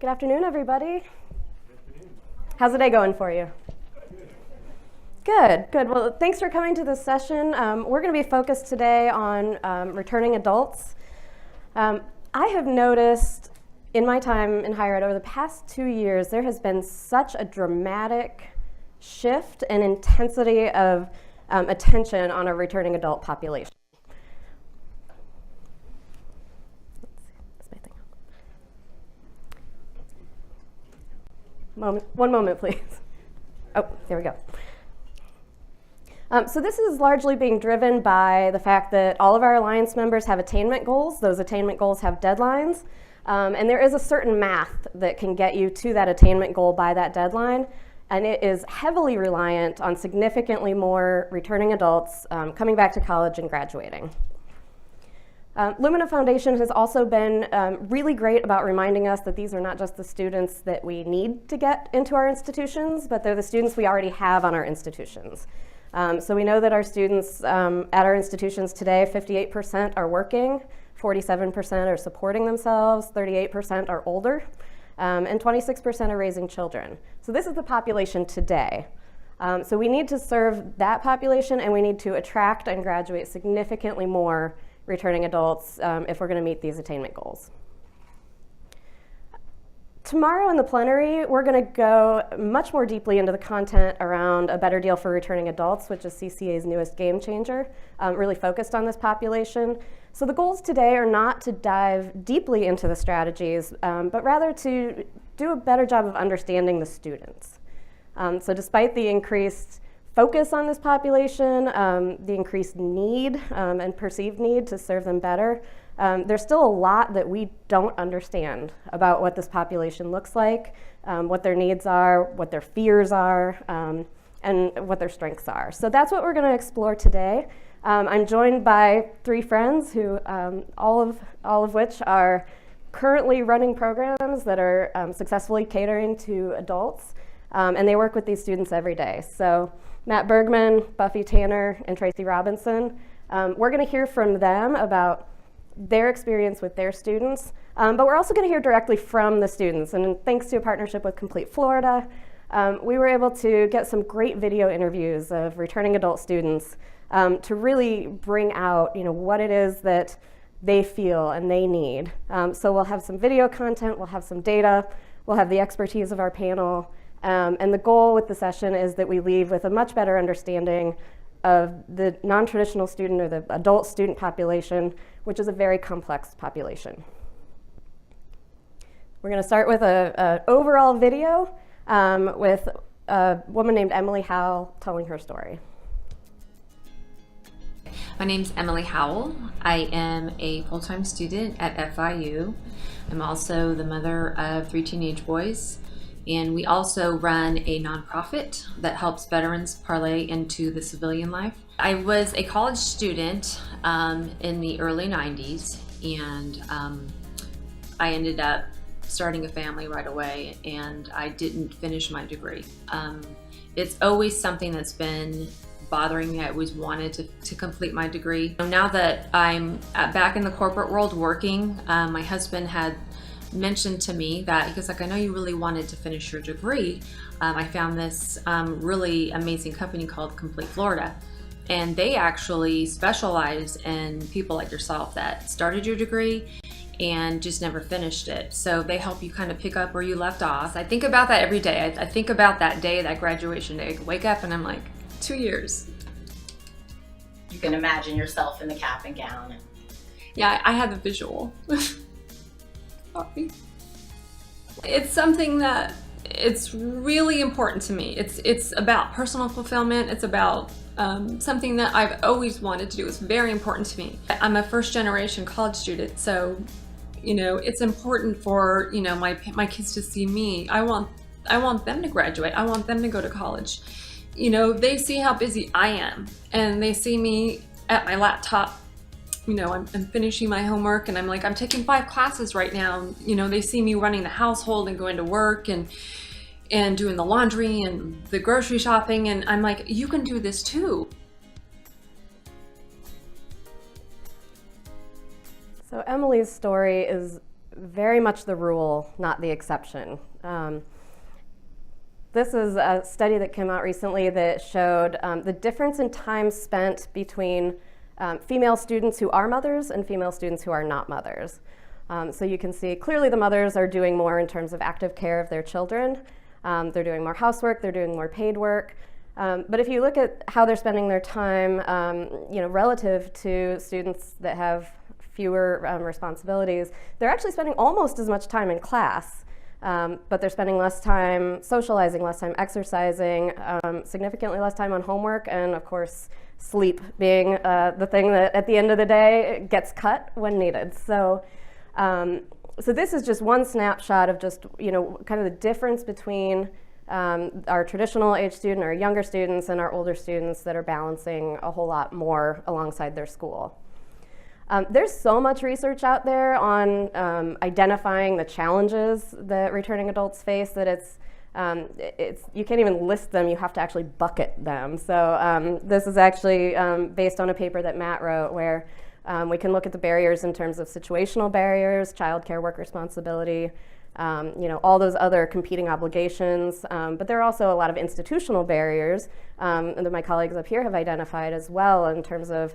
Good afternoon, everybody. How's the day going for you? Good. Well, thanks for coming to this session. We're going to be focused today on returning adults. I have noticed in my time in higher ed over the past 2 years, there has been such a dramatic shift and intensity of attention on a returning adult population. One moment, please. Oh, there we go. So this is largely being driven by the fact that all of our Alliance members have attainment goals. Those attainment goals have deadlines. And there is a certain math that can get you to that attainment goal by that deadline. And it is heavily reliant on significantly more returning adults coming back to college and graduating. Lumina Foundation has also been really great about reminding us that these are not just the students that we need to get into our institutions, but they're the students we already have on our institutions. So we know that our students at our institutions today, 58% are working, 47% are supporting themselves, 38% are older, and 26% are raising children. So this is the population today. So we need to serve that population, and we need to attract and graduate significantly more returning adults if we're going to meet these attainment goals. Tomorrow in the plenary, we're going to go much more deeply into the content around A Better Deal for Returning Adults, which is CCA's newest game changer, really focused on this population. So the goals today are not to dive deeply into the strategies, but rather to do a better job of understanding the students. So despite the increased focus on this population, the increased need and perceived need to serve them better, there's still a lot that we don't understand about what this population looks like, what their needs are, what their fears are, and what their strengths are. So that's what we're going to explore today. I'm joined by 3 friends who, all of which are currently running programs that are successfully catering to adults, and they work with these students every day. So Matt Bergman, Buffy Tanner, and Tracy Robinson. We're going to hear from them about their experience with their students, but we're also going to hear directly from the students. And thanks to a partnership with Complete Florida, we were able to get some great video interviews of returning adult students to really bring out, what it is that they feel and they need. So we'll have some video content, we'll have some data, we'll have the expertise of our panel. And the goal with the session is that we leave with a much better understanding of the non-traditional student or the adult student population, which is a very complex population. We're going to start with an overall video with a woman named Emily Howell telling her story. My name's Emily Howell. I am a full-time student at FIU. I'm also the mother of 3 teenage boys. And we also run a nonprofit that helps veterans parlay into the civilian life. I was a college student in the early 90s, and I ended up starting a family right away, and I didn't finish my degree. It's always something that's been bothering me. I always wanted to complete my degree. Now that I'm back in the corporate world working, my husband had mentioned to me that he was like, I know you really wanted to finish your degree. I found this really amazing company called Complete Florida, and they actually specialize in people like yourself that started your degree and just never finished it. So they help you kind of pick up where you left off. I think about that every day. I think about that day, that graduation day. I wake up and I'm like, 2 years. You can imagine yourself in the cap and gown. Yeah, I have the visual. It's something that it's really important to me. It's about personal fulfillment. It's about something that I've always wanted to do. It's very important to me. I'm a first generation college student, so it's important for my kids to see me. I want them to graduate. I want them to go to college. They see how busy I am, and they see me at my laptop. I'm finishing my homework, and I'm taking 5 classes right now. They see me running the household and going to work and doing the laundry and the grocery shopping, and I'm like, you can do this too. So Emily's story is very much the rule, not the exception. This is a study that came out recently that showed the difference in time spent between female students who are mothers and female students who are not mothers. So you can see clearly the mothers are doing more in terms of active care of their children. They're doing more housework, they're doing more paid work. But if you look at how they're spending their time, relative to students that have fewer responsibilities, they're actually spending almost as much time in class. But they're spending less time socializing, less time exercising, significantly less time on homework, and of course, sleep being the thing that at the end of the day gets cut when needed. So this is just one snapshot of just, kind of the difference between our traditional age student, our younger students, and our older students that are balancing a whole lot more alongside their school. There's so much research out there on identifying the challenges that returning adults face that it's you can't even list them, you have to actually bucket them. So this is actually based on a paper that Matt wrote where we can look at the barriers in terms of situational barriers, childcare, work responsibility, all those other competing obligations, but there are also a lot of institutional barriers that my colleagues up here have identified as well in terms of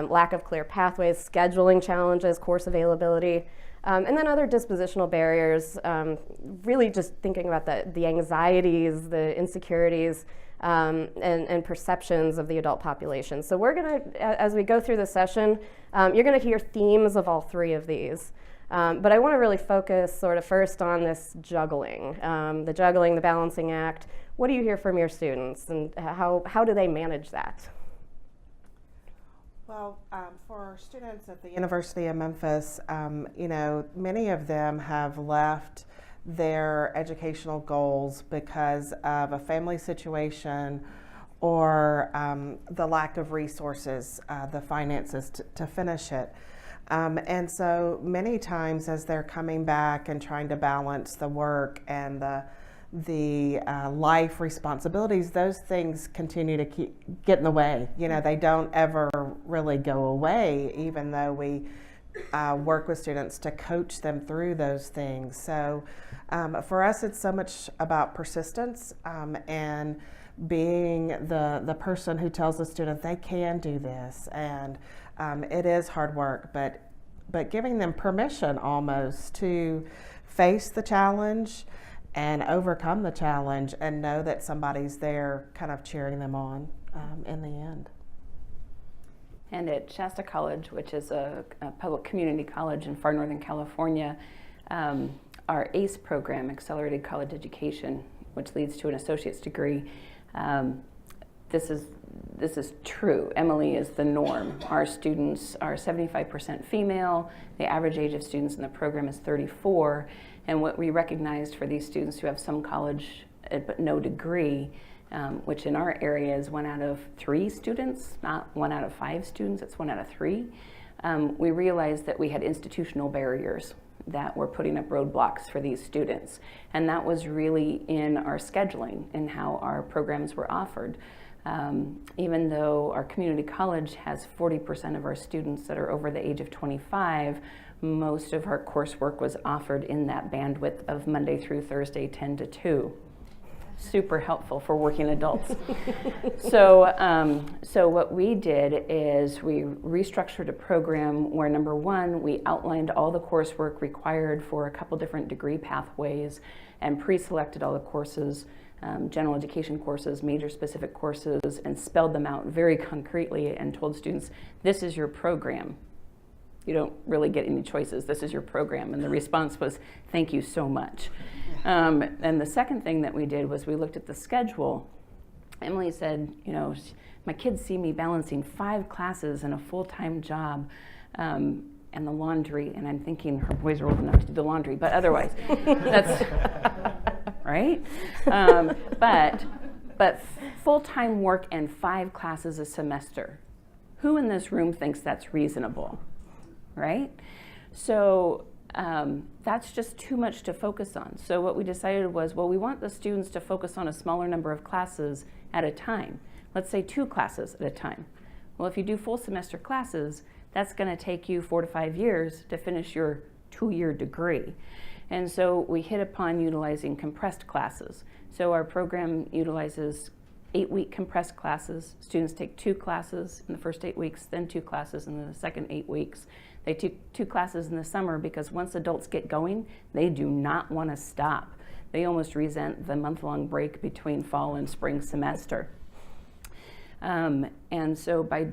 lack of clear pathways, scheduling challenges, course availability, and then other dispositional barriers, really just thinking about the anxieties, the insecurities, and perceptions of the adult population. So we're going to, as we go through the session, you're going to hear themes of all three of these. But I want to really focus sort of first on this juggling, the balancing act. What do you hear from your students, and how do they manage that? Well, for students at the University of Memphis, many of them have left their educational goals because of a family situation or the lack of resources, the finances to finish it. And so many times as they're coming back and trying to balance the work and the life responsibilities, those things continue to get in the way. They don't ever really go away, even though we work with students to coach them through those things. So for us, it's so much about persistence and being the person who tells the student they can do this, and it is hard work, but giving them permission almost to face the challenge and overcome the challenge and know that somebody's there kind of cheering them on in the end. And at Shasta College, which is a public community college in far northern California, our ACE program, Accelerated College Education, which leads to an associate's degree, this is true. Emily is the norm. Our students are 75% female. The average age of students in the program is 34. And what we recognized for these students who have some college but no degree, which in our area is 1 out of 3 students, not 1 out of 5 students, it's 1 out of 3, we realized that we had institutional barriers that were putting up roadblocks for these students. And that was really in our scheduling and how our programs were offered. Even though our community college has 40% of our students that are over the age of 25, most of our coursework was offered in that bandwidth of Monday through Thursday, 10 to 2. Super helpful for working adults. So what we did is we restructured a program where, number one, we outlined all the coursework required for a couple different degree pathways and pre-selected all the courses, general education courses, major specific courses, and spelled them out very concretely and told students, this is your program. You don't really get any choices. This is your program. And the response was, thank you so much. And the second thing that we did was we looked at the schedule. Emily said, my kids see me balancing 5 classes and a full-time job and the laundry. And I'm thinking her boys are old enough to do the laundry, but otherwise, that's right. But full-time work and 5 classes a semester. Who in this room thinks that's reasonable? Right? So that's just too much to focus on. So what we decided was, well, we want the students to focus on a smaller number of classes at a time. Let's say 2 classes at a time. Well, if you do full semester classes, that's going to take you 4 to 5 years to finish your 2-year degree. And so we hit upon utilizing compressed classes. So our program utilizes 8-week compressed classes. Students take 2 classes in the first 8 weeks, then 2 classes in the second 8 weeks. They take 2 classes in the summer because once adults get going, they do not want to stop. They almost resent the month-long break between fall and spring semester. And so by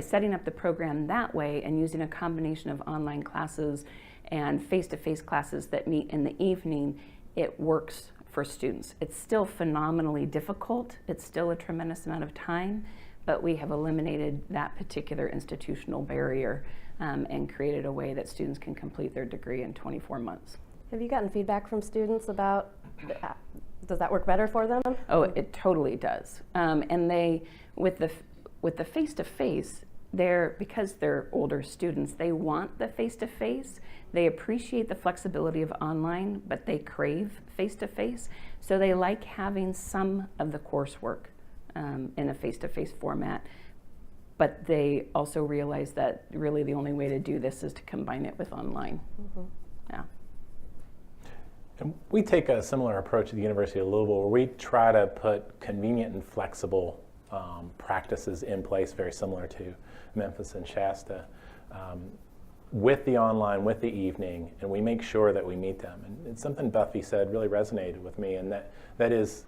setting up the program that way and using a combination of online classes and face-to-face classes that meet in the evening, it works for students. It's still phenomenally difficult. It's still a tremendous amount of time, but we have eliminated that particular institutional barrier and created a way that students can complete their degree in 24 months. Have you gotten feedback from students about, does that work better for them? Oh, it totally does. And they, with the face-to-face, because they're older students, they want the face-to-face. They appreciate the flexibility of online, but they crave face-to-face. So they like having some of the coursework in a face-to-face format. But they also realize that really the only way to do this is to combine it with online. Mm-hmm. Yeah. And we take a similar approach at the University of Louisville, where we try to put convenient and flexible practices in place, very similar to Memphis and Shasta, with the online, with the evening, and we make sure that we meet them. And it's something Buffy said really resonated with me, and that is,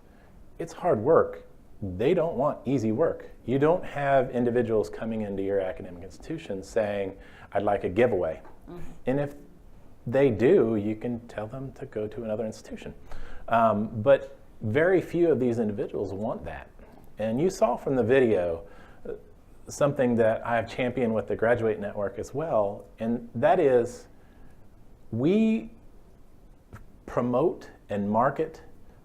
it's hard work. They don't want easy work. You don't have individuals coming into your academic institution saying, I'd like a giveaway. Mm-hmm. And if they do, you can tell them to go to another institution. But very few of these individuals want that. And you saw from the video something that I have championed with the Graduate Network as well, and that is we promote and market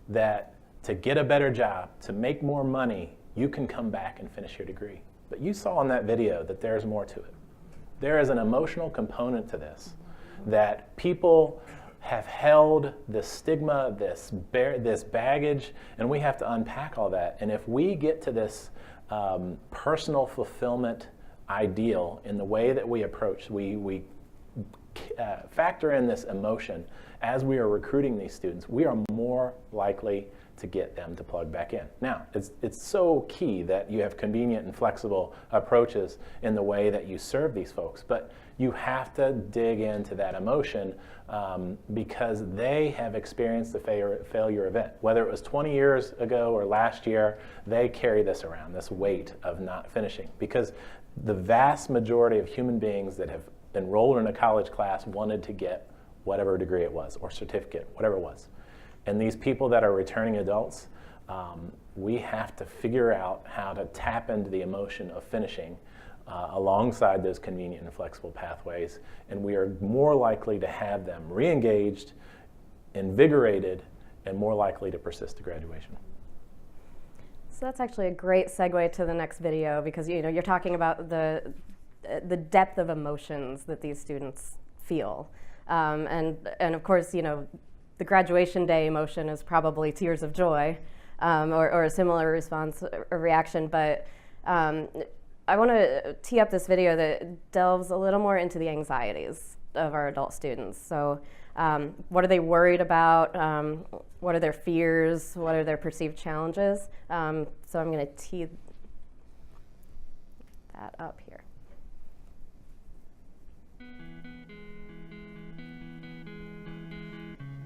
that to get a better job, to make more money, you can come back and finish your degree. But you saw in that video that there's more to it. There is an emotional component to this, that people have held this stigma, this baggage, and we have to unpack all that. And if we get to this personal fulfillment ideal in the way that we approach, we factor in this emotion as we are recruiting these students, we are more likely to get them to plug back in. Now, it's so key that you have convenient and flexible approaches in the way that you serve these folks, but you have to dig into that emotion because they have experienced a failure event. Whether it was 20 years ago or last year, they carry this around, this weight of not finishing, because the vast majority of human beings that have enrolled in a college class wanted to get whatever degree it was, or certificate, whatever it was. And these people that are returning adults, we have to figure out how to tap into the emotion of finishing alongside those convenient and flexible pathways, and we are more likely to have them re-engaged, invigorated, and more likely to persist to graduation. So that's actually a great segue to the next video, because you're talking about the depth of emotions that these students feel, and of course the graduation day emotion is probably tears of joy, or a similar response or reaction, but I want to tee up this video that delves a little more into the anxieties of our adult students. So what are they worried about? What are their fears? What are their perceived challenges? So I'm going to tee that up here.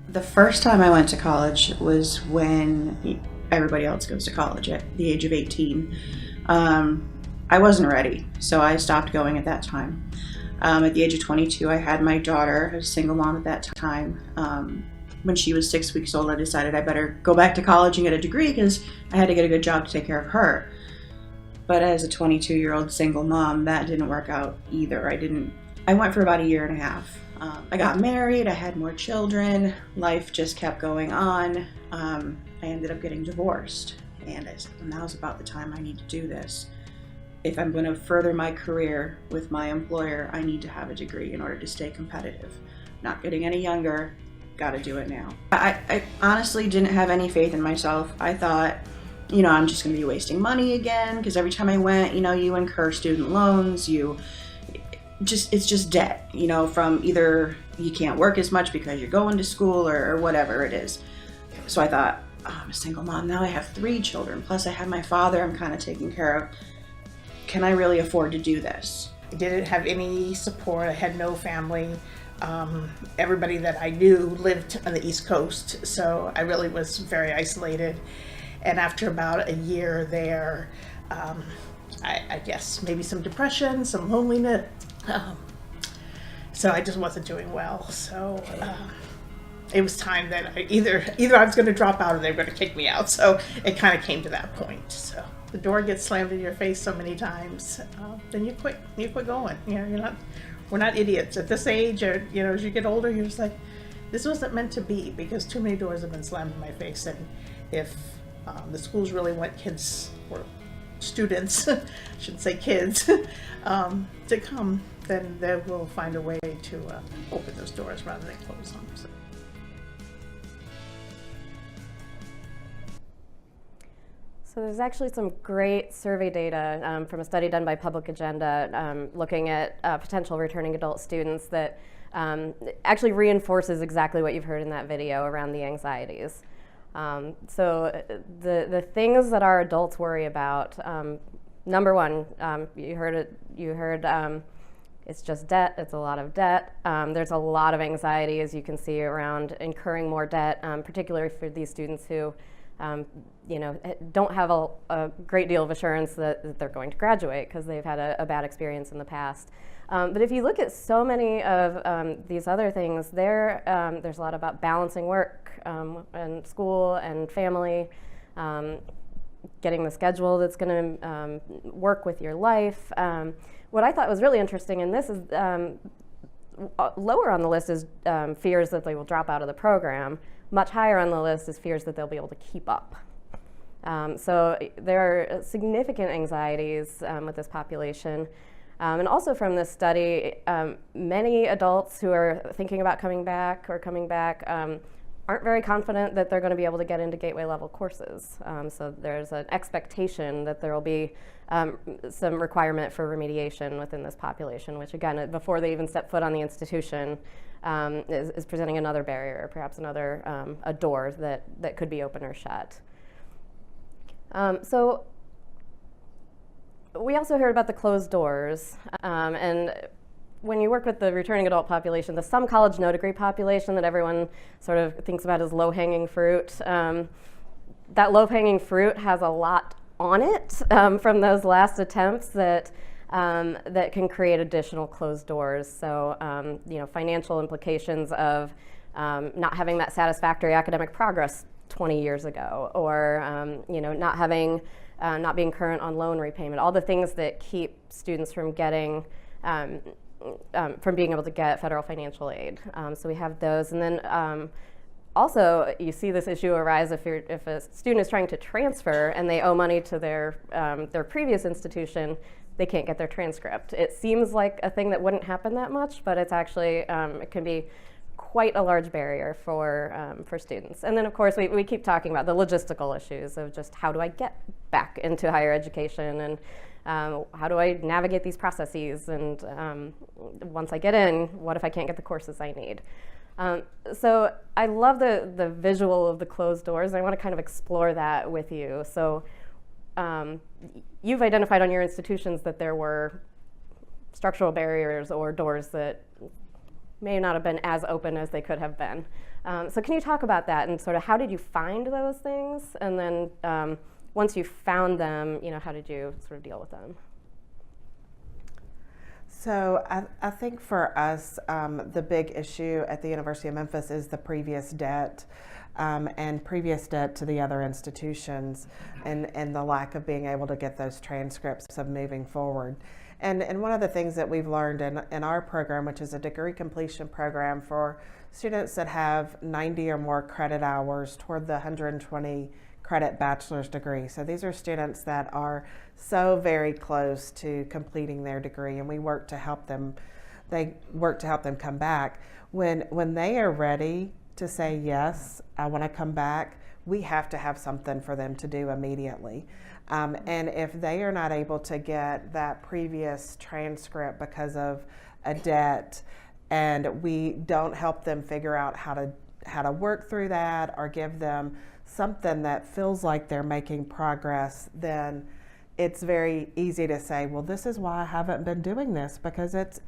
The first time I went to college was when everybody else goes to college at the age of 18. I wasn't ready, so I stopped going at that time. At the age of 22, I had my daughter, I was a single mom at that time. When she was 6 weeks old, I decided I better go back to college and get a degree because I had to get a good job to take care of her. But as a 22-year-old single mom, that didn't work out either. I went for about a year and a half. I got married, I had more children, life just kept going on. I ended up getting divorced, and I said, well, now's about the time I need to do this. If I'm going to further my career with my employer, I need to have a degree in order to stay competitive. Not getting any younger, got to do it now. I honestly didn't have any faith in myself. I thought, I'm just going to be wasting money again, because every time I went, you incur student loans, it's just debt, from either you can't work as much because you're going to school or whatever it is. So I thought, oh, I'm a single mom. Now I have 3 children. Plus I have my father I'm kind of taking care of. Can I really afford to do this? I didn't have any support. I had no family. Everybody that I knew lived on the East Coast, so I really was very isolated. And after about a year there, I guess maybe some depression, some loneliness. So I just wasn't doing well. So it was time that either I was going to drop out or they were going to kick me out. So it kind of came to that point. So the door gets slammed in your face so many times, then you quit. You quit going. We're not idiots at this age. Or as you get older, you're just like, this wasn't meant to be, because too many doors have been slammed in my face. And if the schools really want kids or students, I shouldn't say kids, to come, then they will find a way to open those doors rather than close them. So. So there's actually some great survey data from a study done by Public Agenda looking at potential returning adult students that actually reinforces exactly what you've heard in that video around the anxieties. So the things that our adults worry about, number one, you heard it's just debt. It's a lot of debt. There's a lot of anxiety, as you can see, around incurring more debt, particularly for these students who don't have a great deal of assurance that they're going to graduate because they've had a bad experience in the past. But if you look at so many of these other things, there's a lot about balancing work and school and family, getting the schedule that's going to work with your life. What I thought was really interesting, and this is lower on the list, is fears that they will drop out of the program. Much higher on the list is fears that they'll be able to keep up. So there are significant anxieties with this population. And also from this study, many adults who are thinking about coming back aren't very confident that they're going to be able to get into gateway level courses. So there's an expectation that there will be some requirement for remediation within this population, which again, before they even step foot on the institution, is presenting another barrier, or perhaps another a door that could be open or shut. So we also heard about the closed doors, and when you work with the returning adult population, the some college no degree population that everyone sort of thinks about as low-hanging fruit, that low-hanging fruit has a lot on it from those last attempts that can create additional closed doors. So, financial implications of not having that satisfactory academic progress 20 years ago, or not being current on loan repayment. All the things that keep students from getting from being able to get federal financial aid. So we have those, and then also you see this issue arise if a student is trying to transfer and they owe money to their previous institution. They can't get their transcript. It seems like a thing that wouldn't happen that much, but it's actually it can be quite a large barrier for students. And then of course we keep talking about the logistical issues of just how do I get back into higher education, and how do I navigate these processes, and once I get in, what if I can't get the courses I need? So I love the visual of the closed doors, and I want to kind of explore that with you. So you've identified on your institutions that there were structural barriers or doors that may not have been as open as they could have been. So can you talk about that, and sort of how did you find those things? And then once you found them, how did you sort of deal with them? So I think for us, the big issue at the University of Memphis is the previous debt, and previous debt to the other institutions, and the lack of being able to get those transcripts of moving forward. And one of the things that we've learned in our program, which is a degree completion program for students that have 90 or more credit hours toward the 120 credit bachelor's degree. So these are students that are so very close to completing their degree, and we work to help them. They work to help them come back. When they are ready to say, yes, I want to come back, we have to have something for them to do immediately. And if they are not able to get that previous transcript because of a debt, and we don't help them figure out how to work through that or give them something that feels like they're making progress, then it's very easy to say, well, this is why I haven't been doing this, because it's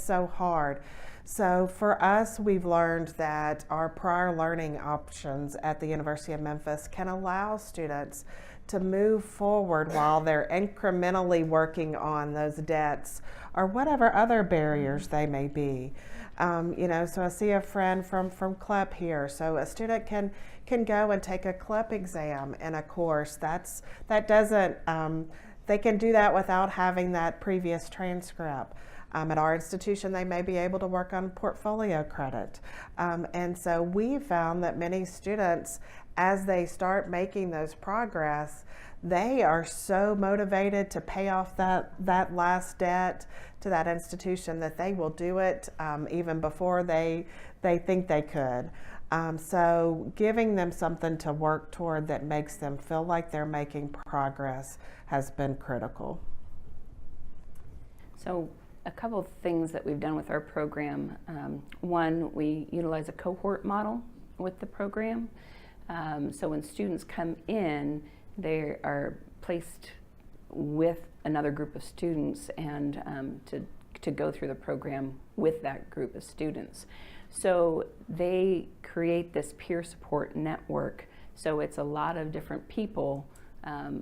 so hard. So for us, we've learned that our prior learning options at the University of Memphis can allow students to move forward while they're incrementally working on those debts or whatever other barriers they may be. So I see a friend from CLEP here. So a student can go and take a CLEP exam in a course. They can do that without having that previous transcript. At our institution, they may be able to work on portfolio credit. And so we found that many students, as they start making those progress, they are so motivated to pay off that last debt to that institution that they will do it even before they think they could. So giving them something to work toward that makes them feel like they're making progress has been critical. So a couple of things that we've done with our program. One, we utilize a cohort model with the program. So when students come in, they are placed with another group of students and to go through the program with that group of students. So they create this peer support network. So it's a lot of different people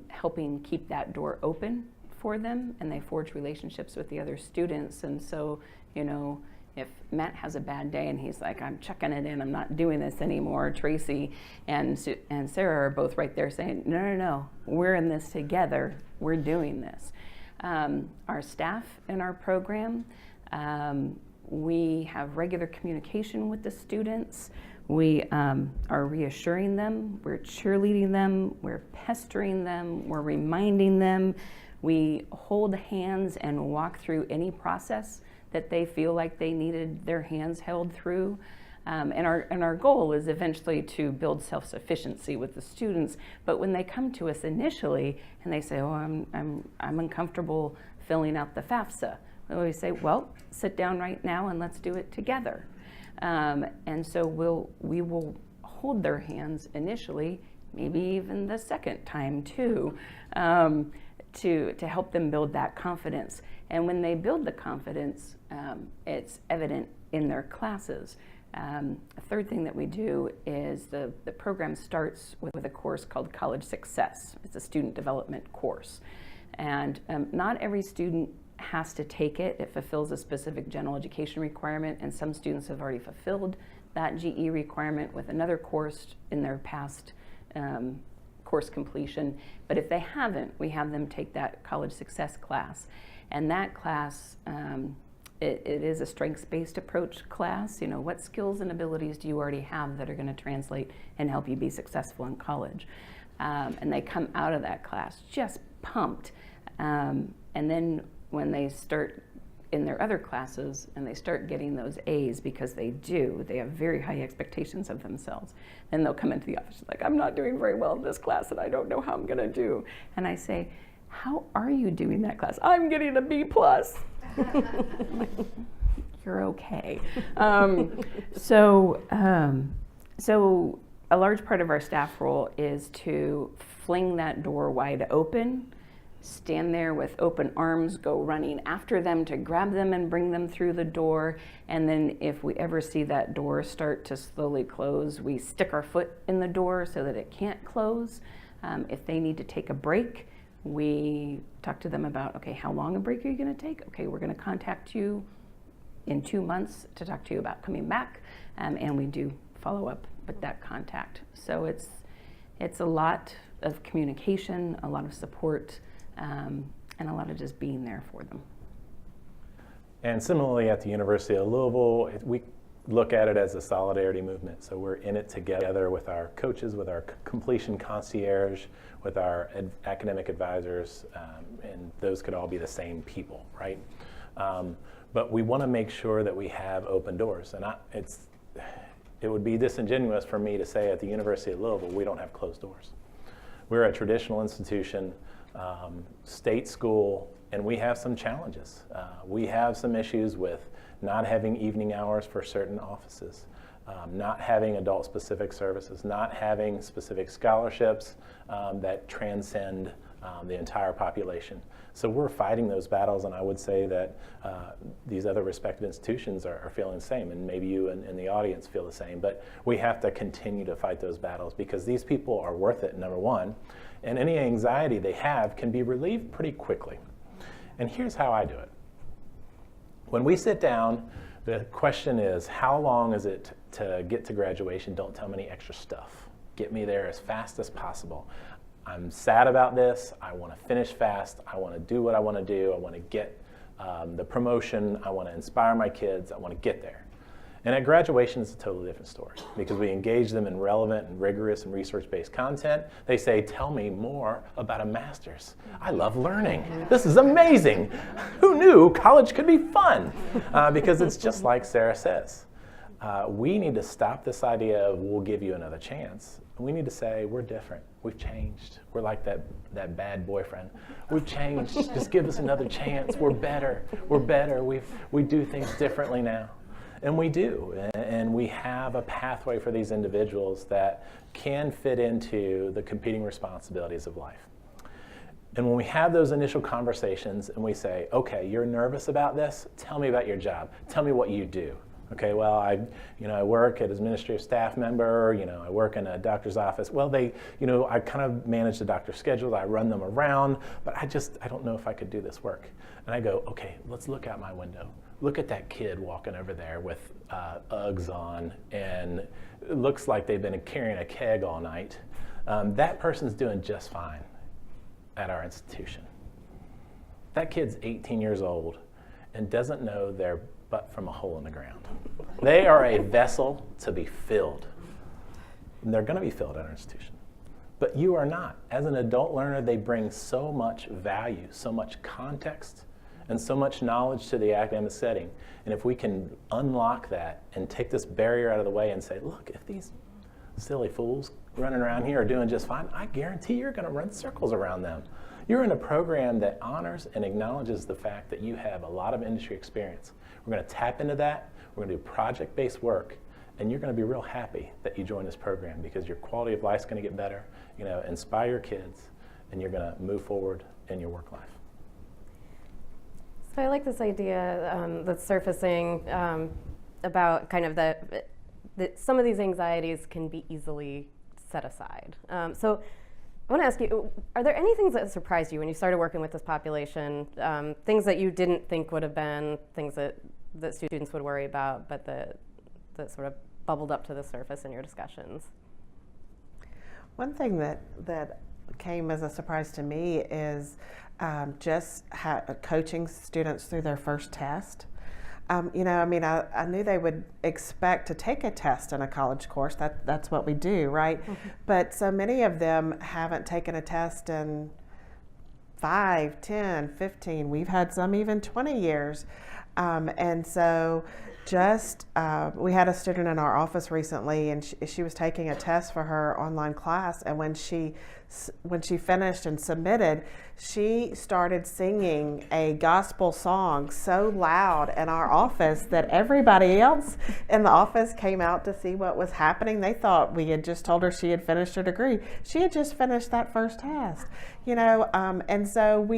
helping keep that door open for them, and they forge relationships with the other students. And so, if Matt has a bad day and he's like, I'm checking it in, I'm not doing this anymore, Tracy and Sarah are both right there saying, no, we're in this together, we're doing this. Our staff in our program, we have regular communication with the students. We are reassuring them, we're cheerleading them, we're pestering them, we're reminding them. We hold hands and walk through any process that they feel like they needed their hands held through. And our goal is eventually to build self-sufficiency with the students. But when they come to us initially and they say, I'm uncomfortable filling out the FAFSA, we always say, well, sit down right now and let's do it together. And so we will hold their hands initially, maybe even the second time too, to help them build that confidence. And when they build the confidence, it's evident in their classes. A third thing that we do is the program starts with a course called College Success. It's a student development course. And not every student has to take it. It fulfills a specific general education requirement, and some students have already fulfilled that GE requirement with another course in their past course completion. But if they haven't, we have them take that College Success class. And that class, it is a strengths-based approach class. What skills and abilities do you already have that are going to translate and help you be successful in college? And they come out of that class just pumped. And then when they start in their other classes and they start getting those A's, because they have very high expectations of themselves, then they'll come into the office like, I'm not doing very well in this class and I don't know how I'm going to do. And I say, how are you doing that class? I'm getting a B+. You're okay. So a large part of our staff role is to fling that door wide open, stand there with open arms, go running after them to grab them and bring them through the door. And then if we ever see that door start to slowly close, we stick our foot in the door so that it can't close. If they need to take a break, we talk to them about, okay, how long a break are you going to take? Okay, we're going to contact you in 2 months to talk to you about coming back. And we do follow up with that contact. So it's a lot of communication, a lot of support, and a lot of just being there for them. And similarly at the University of Louisville, we look at it as a solidarity movement. So we're in it together with our coaches, with our completion concierge, with our academic advisors, and those could all be the same people, right? But we want to make sure that we have open doors. And it would be disingenuous for me to say at the University of Louisville we don't have closed doors. We're a traditional institution, state school and we have some challenges. We have some issues with not having evening hours for certain offices, not having adult-specific services, not having specific scholarships that transcend the entire population. So we're fighting those battles, and I would say that these other respected institutions are feeling the same, and maybe you in the audience feel the same, but we have to continue to fight those battles because these people are worth it, number one, and any anxiety they have can be relieved pretty quickly. And here's how I do it. When we sit down, the question is, how long is it to get to graduation? Don't tell me any extra stuff. Get me there as fast as possible. I'm sad about this. I want to finish fast. I want to do what I want to do. I want to get the promotion. I want to inspire my kids. I want to get there. And at graduation, it's a totally different story because we engage them in relevant and rigorous and research-based content. They say, tell me more about a master's. I love learning. This is amazing. Who knew college could be fun? Because it's just like Sarah says. We need to stop this idea of we'll give you another chance. We need to say we're different. We've changed. We're like that bad boyfriend. We've changed. Just give us another chance. We're better. We're better. We do things differently now. And we do. And we have a pathway for these individuals that can fit into the competing responsibilities of life. And when we have those initial conversations and we say, okay, you're nervous about this? Tell me about your job. Tell me what you do. Okay, well, I work as administrative staff member, I work in a doctor's office. Well, I kind of manage the doctor's schedules, I run them around, but I don't know if I could do this work. And I go, okay, let's look out my window. Look at that kid walking over there with Uggs on, and it looks like they've been carrying a keg all night. That person's doing just fine at our institution. That kid's 18 years old and doesn't know their butt from a hole in the ground. They are a vessel to be filled. And they're going to be filled at our institution. But you are not. As an adult learner, they bring so much value, so much context, and so much knowledge to the academic setting. And if we can unlock that and take this barrier out of the way and say, look, if these silly fools running around here are doing just fine, I guarantee you're going to run circles around them. You're in a program that honors and acknowledges the fact that you have a lot of industry experience. We're going to tap into that. We're going to do project-based work, and you're going to be real happy that you joined this program because your quality of life is going to get better. Inspire your kids, and you're going to move forward in your work life. So I like this idea that's surfacing about kind of that some of these anxieties can be easily set aside. So I want to ask you, are there any things that surprised you when you started working with this population, things that you didn't think would have been, things that students would worry about, but that sort of bubbled up to the surface in your discussions? One thing that came as a surprise to me is just coaching students through their first test. I knew they would expect to take a test in a college course. That's what we do, right? Mm-hmm. But so many of them haven't taken a test in 5, 10, 15. We've had some even 20 years. And so we had a student in our office recently, and she was taking a test for her online class, and when she finished and submitted, she started singing a gospel song so loud in our office that everybody else in the office came out to see what was happening. They thought we had just told her she had finished her degree. She had just finished that first test, and so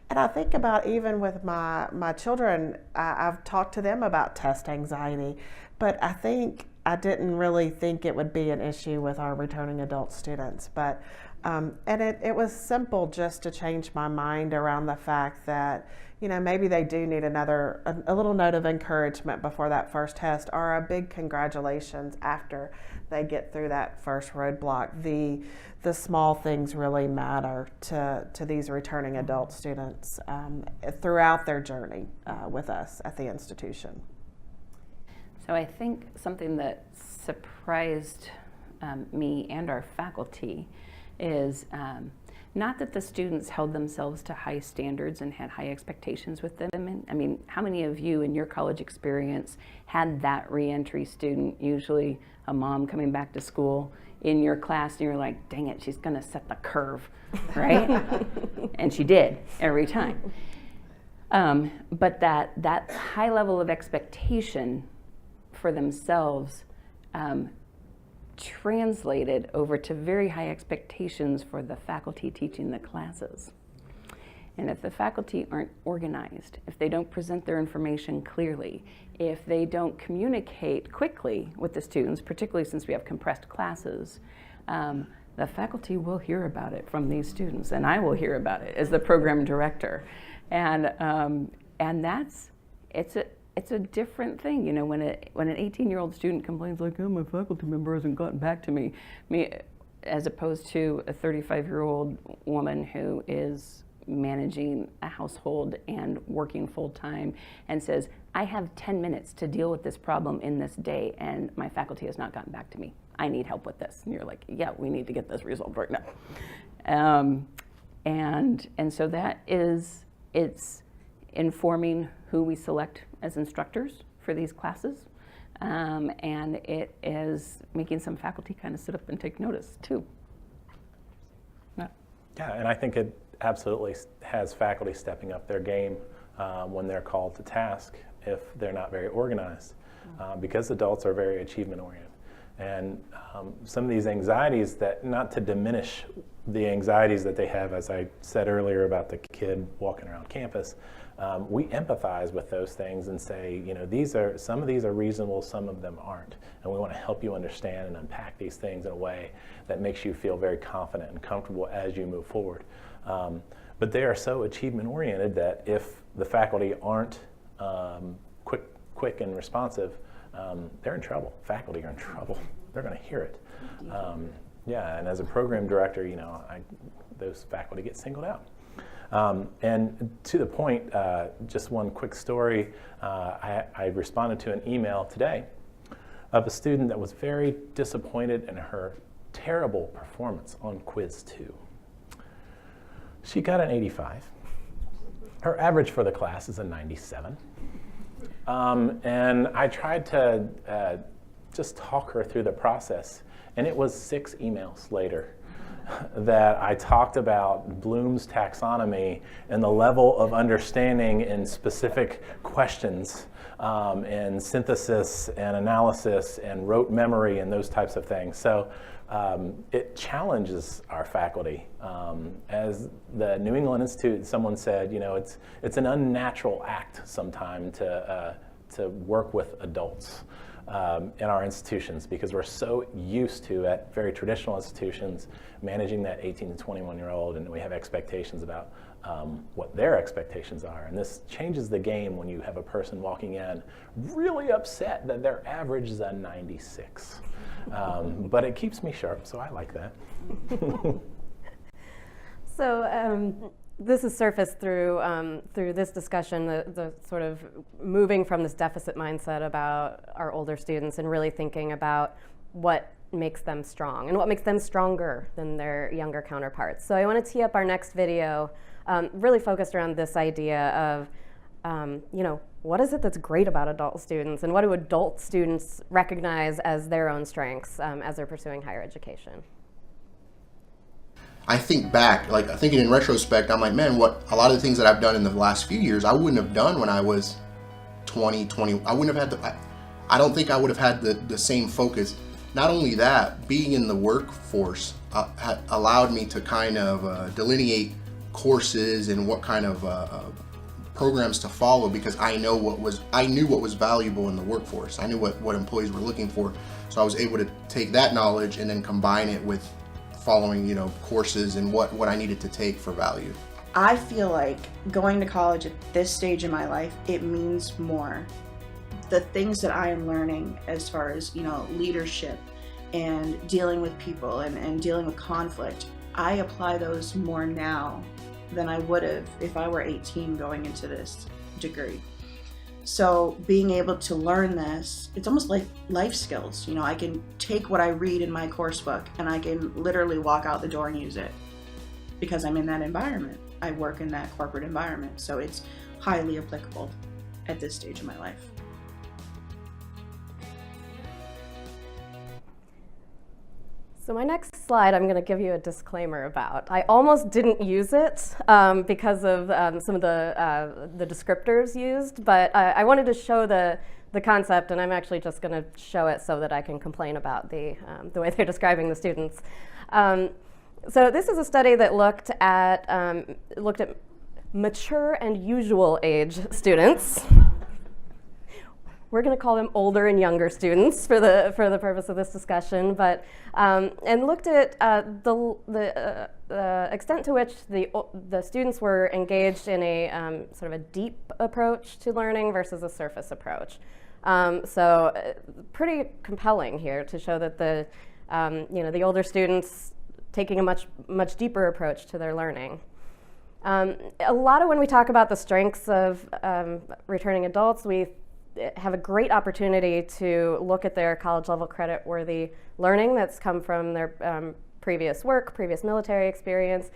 and I think about even with my children, I've talked to them about test anxiety, but I didn't really think it would be an issue with our returning adult students. But and it was simple just to change my mind around the fact that maybe they do need a little note of encouragement before that first test, or a big congratulations after they get through that first roadblock. The small things really matter to these returning adult students throughout their journey with us at the institution. So I think something that surprised me and our faculty is not that the students held themselves to high standards and had high expectations with them. How many of you in your college experience had that reentry student, usually a mom coming back to school, in your class, and you're like, dang it, she's gonna set the curve, right? And she did every time. But that high level of expectation for themselves translated over to very high expectations for the faculty teaching the classes. And if the faculty aren't organized, if they don't present their information clearly, if they don't communicate quickly with the students, particularly since we have compressed classes, the faculty will hear about it from these students, and I will hear about it as the program director. And it's a different thing, you know, when an 18-year-old student complains like, oh, my faculty member hasn't gotten back to me, as opposed to a 35-year-old woman who is managing a household and working full-time and says, I have 10 minutes to deal with this problem in this day and my faculty has not gotten back to me. I need help with this. And you're like, yeah, we need to get this resolved right now. And so that is, it's informing who we select as instructors for these classes. And it is making some faculty kind of sit up and take notice too. Yeah, and I think it absolutely has faculty stepping up their game when they're called to task if they're not very organized, because adults are very achievement oriented. And some of these anxieties, that, not to diminish the anxieties that they have, as I said earlier about the kid walking around campus, we empathize with those things and say, you know, some of these are reasonable, some of them aren't. And we want to help you understand and unpack these things in a way that makes you feel very confident and comfortable as you move forward. But they are so achievement oriented that if the faculty aren't quick and responsive, they're in trouble. Faculty are in trouble. They're going to hear it. Yeah, and as a program director, you know, those faculty get singled out. And to the point, just one quick story. I responded to an email today of a student that was very disappointed in her terrible performance on quiz 2. She got an 85. Her average for the class is a 97. And I tried to just talk her through the process, and it was 6 emails later that I talked about Bloom's taxonomy and the level of understanding in specific questions, and synthesis and analysis and rote memory and those types of things. So it challenges our faculty. As the New England Institute, someone said, you know, it's an unnatural act sometimes to work with adults in our institutions, because we're so used to, at very traditional institutions, managing that 18 to 21-year-old, and we have expectations about what their expectations are. And this changes the game when you have a person walking in really upset that their average is a 96. But it keeps me sharp, so I like that. So this has surfaced through this discussion, the sort of moving from this deficit mindset about our older students and really thinking about what makes them strong and what makes them stronger than their younger counterparts. So I want to tee up our next video, really focused around this idea of, you know, what is it that's great about adult students, and what do adult students recognize as their own strengths as they're pursuing higher education? I think back, like thinking in retrospect, I'm like, man, what a lot of the things that I've done in the last few years, I wouldn't have done when I was 20. I wouldn't have had I don't think I would have had the same focus. Not only that, being in the workforce allowed me to kind of delineate courses and what kind of programs to follow, because I knew what was valuable in the workforce. I knew what employees were looking for. So I was able to take that knowledge and then combine it with following, you know, courses and what I needed to take for value. I feel like going to college at this stage in my life, it means more. The things that I am learning as far as, you know, leadership and dealing with people and dealing with conflict, I apply those more now than I would have if I were 18 going into this degree. So being able to learn this, it's almost like life skills. You know, I can take what I read in my course book and I can literally walk out the door and use it because I'm in that environment. I work in that corporate environment. So it's highly applicable at this stage of my life. So my next slide, I'm going to give you a disclaimer about. I almost didn't use it because of some of the descriptors used, but I wanted to show the concept, and I'm actually just going to show it so that I can complain about the way they're describing the students. So this is a study that looked at mature and usual age students. We're going to call them older and younger students for the purpose of this discussion, but and looked at the extent to which the students were engaged in a sort of a deep approach to learning versus a surface approach. So pretty compelling here to show that the older students taking a much deeper approach to their learning. A lot of when we talk about the strengths of returning adults, we have a great opportunity to look at their college level credit worthy learning that's come from their previous work, previous military experience.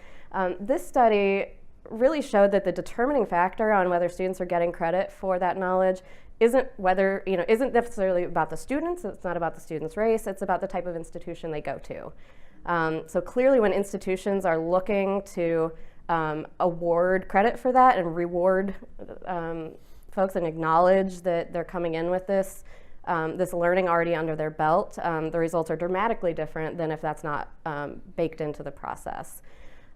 This study really showed that the determining factor on whether students are getting credit for that knowledge isn't necessarily about the students. It's not about the student's race. It's about the type of institution they go to. So clearly when institutions are looking to award credit for that and reward folks and acknowledge that they're coming in with this learning already under their belt, the results are dramatically different than if that's not baked into the process.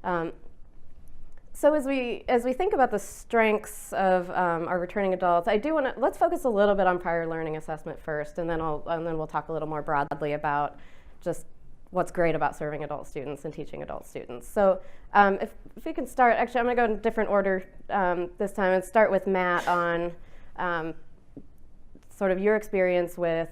So as we think about the strengths of our returning adults, I do want to let's focus a little bit on prior learning assessment first, and then we'll talk a little more broadly about just what's great about serving adult students and teaching adult students. So if we can start, actually I'm going to go in a different order this time and start with Matt on sort of your experience with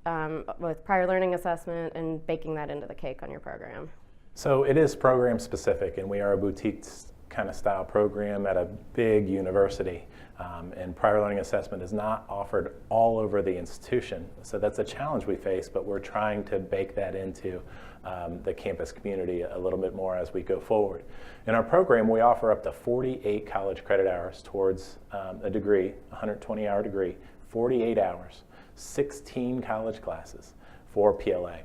prior learning assessment and baking that into the cake on your program. So it is program specific, and we are a boutique kind of style program at a big university. And prior learning assessment is not offered all over the institution. So that's a challenge we face, but we're trying to bake that into the campus community a little bit more as we go forward. In our program, we offer up to 48 college credit hours towards a degree, 120-hour degree, 48 hours, 16 college classes for PLA.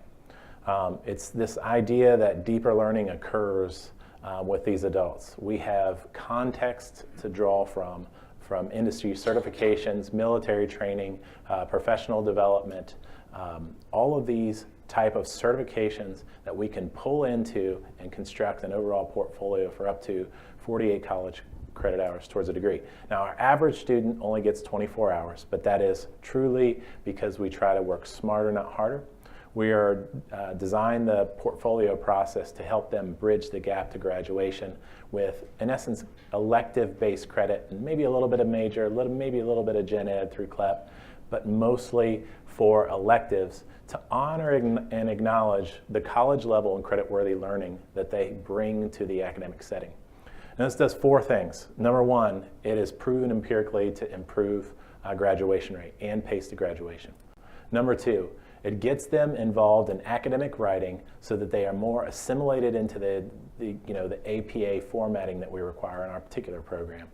It's this idea that deeper learning occurs with these adults. We have context to draw from industry certifications, military training, professional development, all of these type of certifications that we can pull into and construct an overall portfolio for up to 48 college credit hours towards a degree. Now, our average student only gets 24 hours, but that is truly because we try to work smarter, not harder. We are designed the portfolio process to help them bridge the gap to graduation with, in essence, elective-based credit, and maybe a little bit of major, maybe a little bit of gen ed through CLEP, but mostly for electives to honor and acknowledge the college level and credit-worthy learning that they bring to the academic setting. And this does four things. Number one, it is proven empirically to improve graduation rate and pace to graduation. Number two, it gets them involved in academic writing so that they are more assimilated into the APA formatting that we require in our particular program,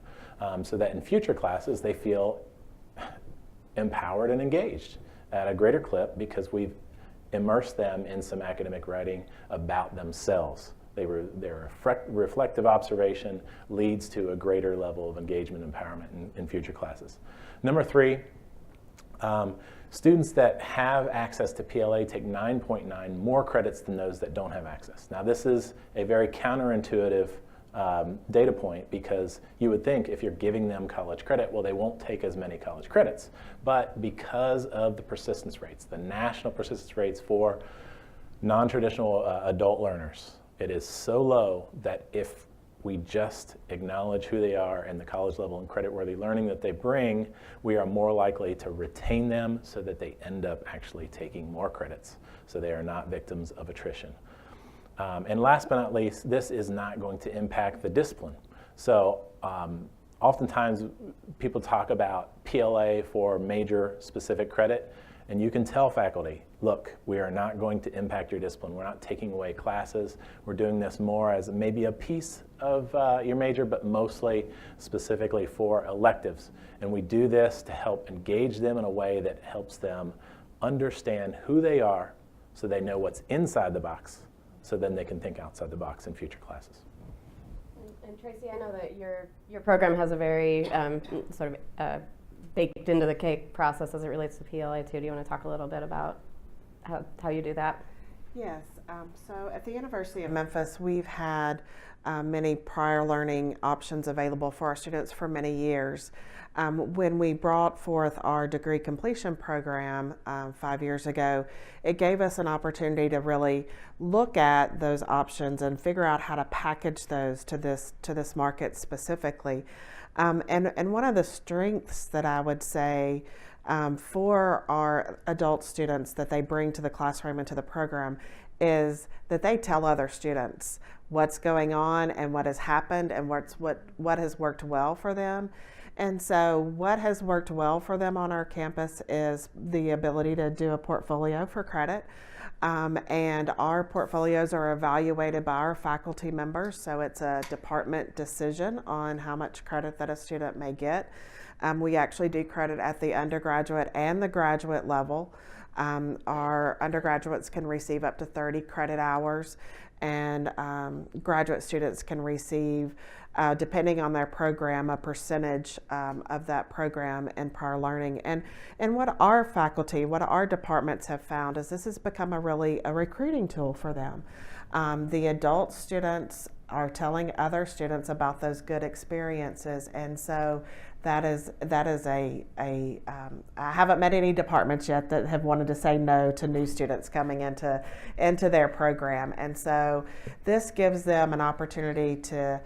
so that in future classes they feel empowered and engaged at a greater clip because we've immersed them in some academic writing about themselves. Their reflective observation leads to a greater level of engagement and empowerment in future classes. Number three, students that have access to PLA take 9.9 more credits than those that don't have access. Now, this is a very counterintuitive data point because you would think if you're giving them college credit, well, they won't take as many college credits. But because of the persistence rates, the national persistence rates for non-traditional adult learners, it is so low that if we just acknowledge who they are and the college level and credit-worthy learning that they bring, we are more likely to retain them so that they end up actually taking more credits, so they are not victims of attrition. And last but not least, this is not going to impact the discipline. So oftentimes people talk about PLA for major specific credit, and you can tell faculty, look, we are not going to impact your discipline. We're not taking away classes. We're doing this more as maybe a piece of your major, but mostly specifically for electives. And we do this to help engage them in a way that helps them understand who they are so they know what's inside the box, so then they can think outside the box in future classes. And Tracy, I know that your program has a very sort of baked into the cake process as it relates to PLA too. Do you want to talk a little bit about how you do that? Yes. So at the University of Memphis, we've had many prior learning options available for our students for many years. When we brought forth our degree completion program 5 years ago, it gave us an opportunity to really look at those options and figure out how to package those to this market specifically. And one of the strengths that I would say for our adult students that they bring to the classroom and to the program is that they tell other students what's going on and what has happened and what has worked well for them. And so what has worked well for them on our campus is the ability to do a portfolio for credit. And our portfolios are evaluated by our faculty members, so it's a department decision on how much credit that a student may get. We actually do credit at the undergraduate and the graduate level. Our undergraduates can receive up to 30 credit hours, and graduate students can receive, depending on their program, a percentage of that program in prior learning. And what our faculty, what our departments have found is this has become a recruiting tool for them. The adult students are telling other students about those good experiences, and so that is I haven't met any departments yet that have wanted to say no to new students coming into their program, and so this gives them an opportunity to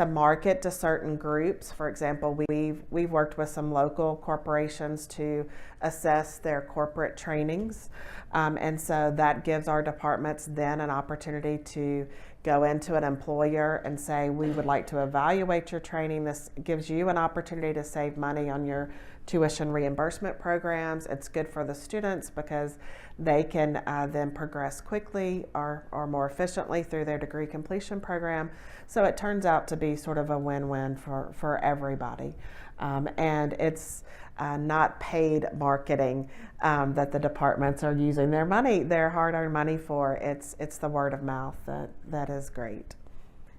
market to certain groups. For example, we've worked with some local corporations to assess their corporate trainings, and so that gives our departments then an opportunity to go into an employer and say, we would like to evaluate your training. This gives you an opportunity to save money on your tuition reimbursement programs. It's good for the students because they can then progress quickly or more efficiently through their degree completion program. So it turns out to be sort of a win-win for everybody. And it's not paid marketing that the departments are using their money, their hard-earned money for. It's the word of mouth that is great.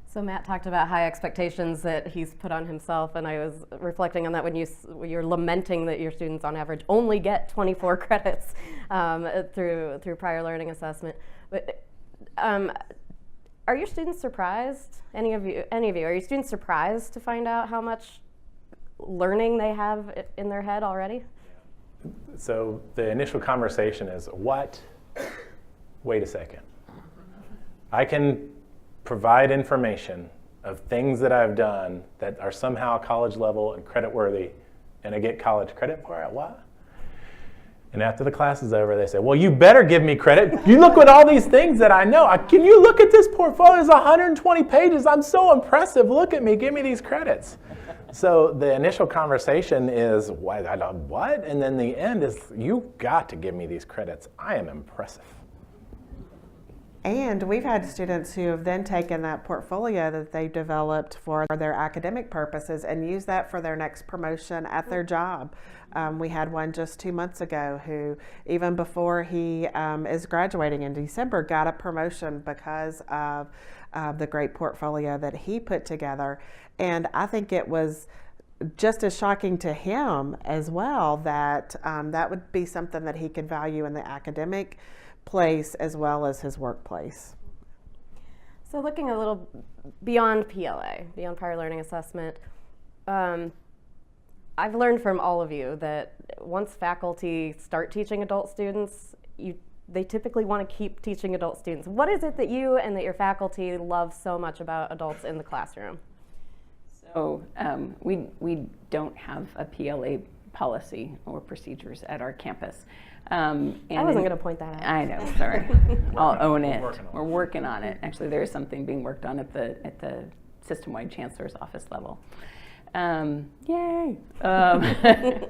So Matt talked about high expectations that he's put on himself, and I was reflecting on that when you're lamenting that your students on average only get 24 credits through prior learning assessment. But are your students surprised? Any of you? Are your students surprised to find out how much learning they have in their head already? So the initial conversation is, what? Wait a second. I can provide information of things that I've done that are somehow college level and credit worthy, and I get college credit for it? What? And after the class is over, they say, well, you better give me credit. You look at all these things that I know. Can you look at this portfolio? It's 120 pages. I'm so impressive. Look at me. Give me these credits. So the initial conversation is, what? And then the end is, you got to give me these credits. I am impressive. And we've had students who have then taken that portfolio that they developed for their academic purposes and use that for their next promotion at their job. We had one just 2 months ago who, even before he is graduating in December, got a promotion because of the great portfolio that he put together. And I think it was just as shocking to him as well that that would be something that he could value in the academic place as well as his workplace. So looking a little beyond PLA, beyond prior learning assessment, I've learned from all of you that once faculty start teaching adult students, they typically want to keep teaching adult students. What is it that you and that your faculty love so much about adults in the classroom? So we don't have a PLA policy or procedures at our campus. And I wasn't going to point that out. I know, sorry. I'll own it. We're working on it. Actually, there is something being worked on at the system-wide chancellor's office level. Yay! Yay!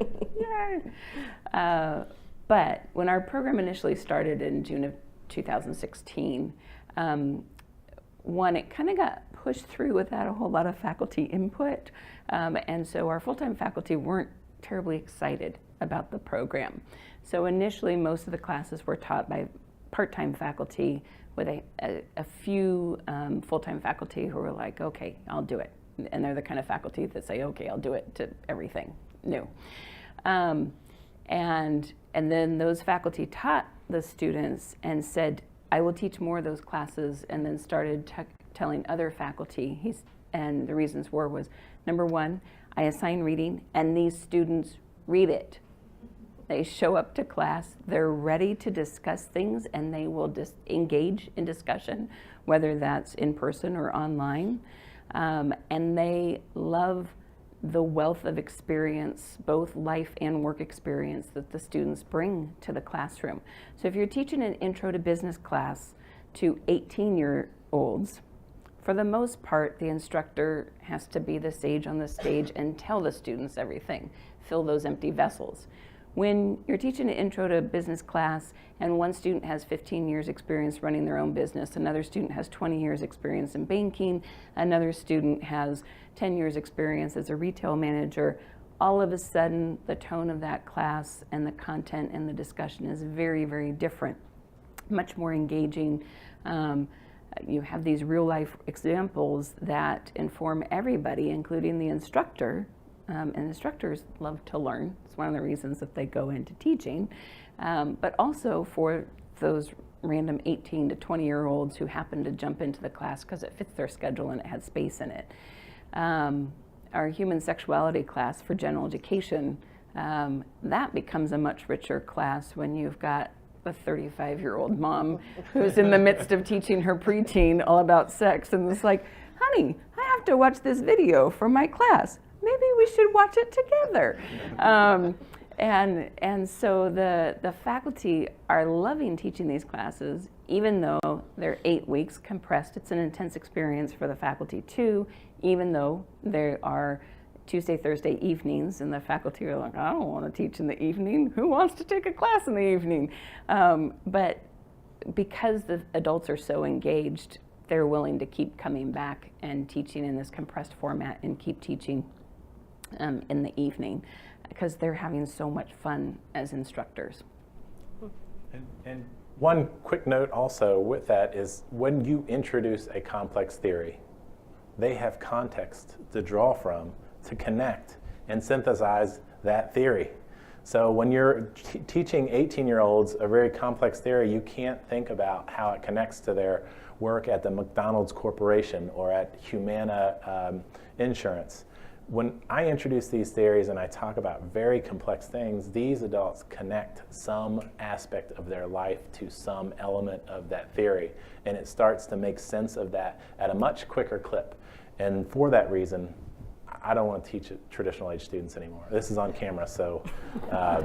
But when our program initially started in June of 2016, it kind of got pushed through without a whole lot of faculty input, and so our full-time faculty weren't terribly excited about the program. So initially, most of the classes were taught by part-time faculty with a few full-time faculty who are like, okay, I'll do it. And they're the kind of faculty that say, okay, I'll do it to everything new. And then those faculty taught the students and said, I will teach more of those classes, and then started telling other faculty. And the reasons was, number one, I assign reading, and these students read it. They show up to class, they're ready to discuss things, and they will engage in discussion, whether that's in person or online. And they love the wealth of experience, both life and work experience, that the students bring to the classroom. So if you're teaching an intro to business class to 18-year-olds, for the most part, the instructor has to be the sage on the stage and tell the students everything, fill those empty vessels. When you're teaching an intro to business class and one student has 15 years experience running their own business, another student has 20 years experience in banking, another student has 10 years experience as a retail manager, all of a sudden the tone of that class and the content and the discussion is very, very different, much more engaging. You have these real life examples that inform everybody, including the instructor. And instructors love to learn. It's one of the reasons that they go into teaching. But also for those random 18 to 20-year-olds who happen to jump into the class because it fits their schedule and it has space in it. Our human sexuality class for general education, that becomes a much richer class when you've got a 35-year-old mom who's in the midst of teaching her preteen all about sex, and it's like, honey, I have to watch this video for my class. Maybe we should watch it together. And so the faculty are loving teaching these classes, even though they're 8 weeks compressed. It's an intense experience for the faculty too, even though there are Tuesday, Thursday evenings, and the faculty are like, I don't want to teach in the evening. Who wants to take a class in the evening? But because the adults are so engaged, they're willing to keep coming back and teaching in this compressed format and keep teaching in the evening because they're having so much fun as instructors. And one quick note also with that is when you introduce a complex theory, they have context to draw from to connect and synthesize that theory. So when you're teaching 18-year-olds a very complex theory, you can't think about how it connects to their work at the McDonald's Corporation or at Humana Insurance. When I introduce these theories and I talk about very complex things, these adults connect some aspect of their life to some element of that theory, and it starts to make sense of that at a much quicker clip. And for that reason, I don't want to teach traditional age students anymore. This is on camera, so I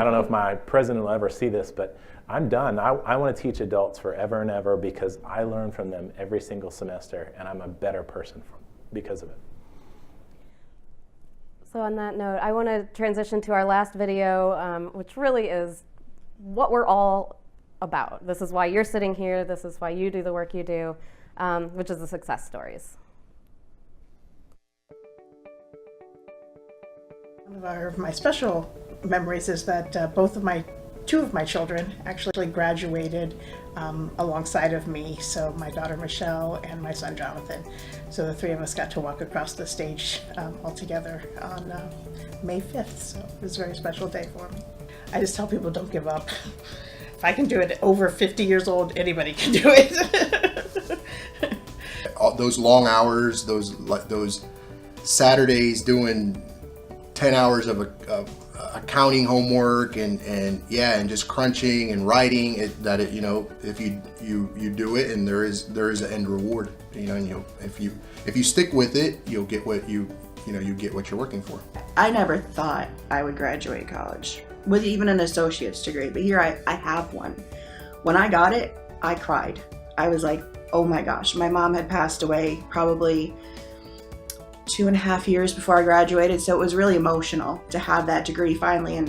don't know if my president will ever see this, but I'm done. I want to teach adults forever and ever because I learn from them every single semester, and I'm a better person because of it. So on that note, I want to transition to our last video, which really is what we're all about. This is why you're sitting here. This is why you do the work you do, which is the success stories. One of my special memories is that two of my children actually graduated alongside of me. So my daughter Michelle and my son Jonathan. So the three of us got to walk across the stage all together on May 5th. So it was a very special day for me. I just tell people, don't give up. If I can do it over 50 years old, anybody can do it. Those long hours, those Saturdays doing 10 hours of accounting homework and just crunching and writing if you do it, and there is an end reward, and if you stick with it, you'll get what you get what you're working for. I never thought I would graduate college with even an associate's degree, but here I have one. When I got it, I cried. I was like, oh my gosh, my mom had passed away probably 2.5 years before I graduated, so it was really emotional to have that degree finally, and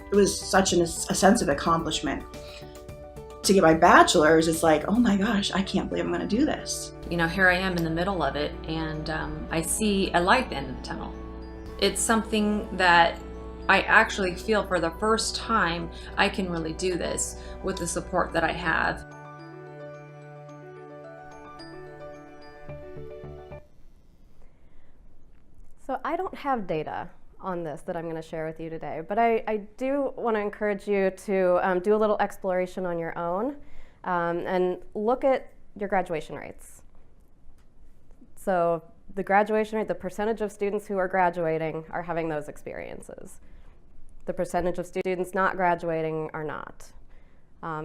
it was such a sense of accomplishment. To get my bachelor's, it's like, oh my gosh, I can't believe I'm going to do this. Here I am in the middle of it, and I see a light at the end of the tunnel. It's something that I actually feel for the first time I can really do this with the support that I have. So I don't have data on this that I'm going to share with you today, but I do want to encourage you to do a little exploration on your own and look at your graduation rates. So the graduation rate, the percentage of students who are graduating are having those experiences. The percentage of students not graduating are not.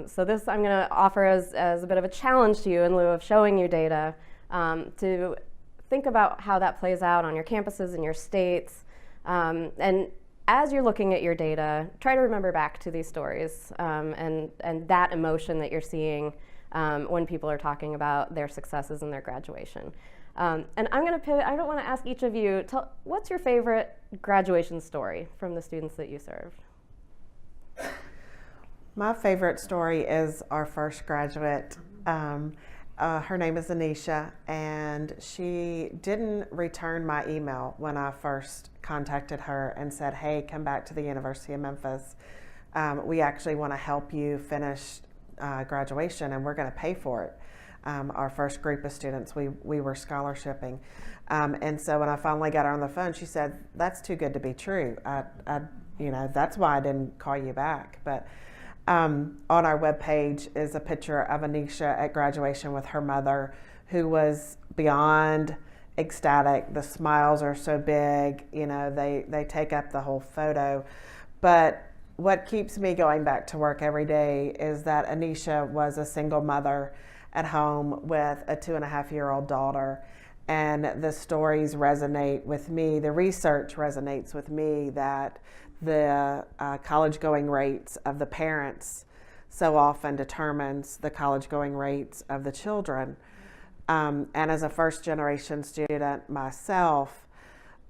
So this I'm going to offer as a bit of a challenge to you in lieu of showing you data to think about how that plays out on your campuses and your states. And as you're looking at your data, try to remember back to these stories and that emotion that you're seeing when people are talking about their successes and their graduation. And I'm going to pivot. I don't want to ask each of you, what's your favorite graduation story from the students that you served? My favorite story is our first graduate. Her name is Anisha, and she didn't return my email when I first contacted her and said, hey, come back to the University of Memphis. We actually want to help you finish graduation, and we're going to pay for it. Our first group of students, we were scholarshiping. And so when I finally got her on the phone, she said, that's too good to be true. That's why I didn't call you back. But on our webpage is a picture of Anisha at graduation with her mother, who was beyond ecstatic. The smiles are so big, they take up the whole photo. But what keeps me going back to work every day is that Anisha was a single mother at home with a 2.5-year-old daughter. And the stories resonate with me. The research resonates with me that the college-going rates of the parents so often determines the college-going rates of the children. And as a first-generation student myself,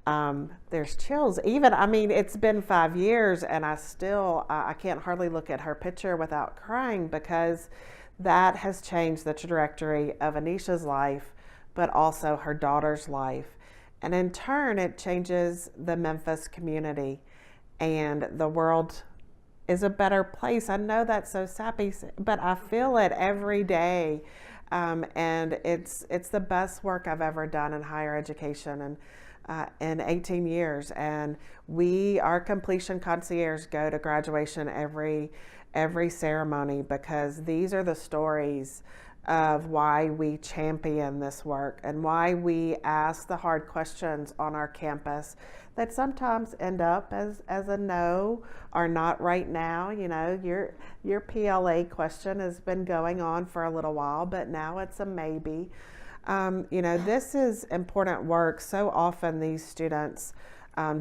there's chills. It's been 5 years, and I can't hardly look at her picture without crying, because that has changed the trajectory of Anisha's life, but also her daughter's life. And in turn, it changes the Memphis community, and the world is a better place. I know that's so sappy, but I feel it every day. And it's the best work I've ever done in higher education in 18 years. And our completion concierge go to graduation every ceremony, because these are the stories of why we champion this work and why we ask the hard questions on our campus that sometimes end up as a no or not right now. Your PLA question has been going on for a little while, but now it's a maybe. This is important work. So often these students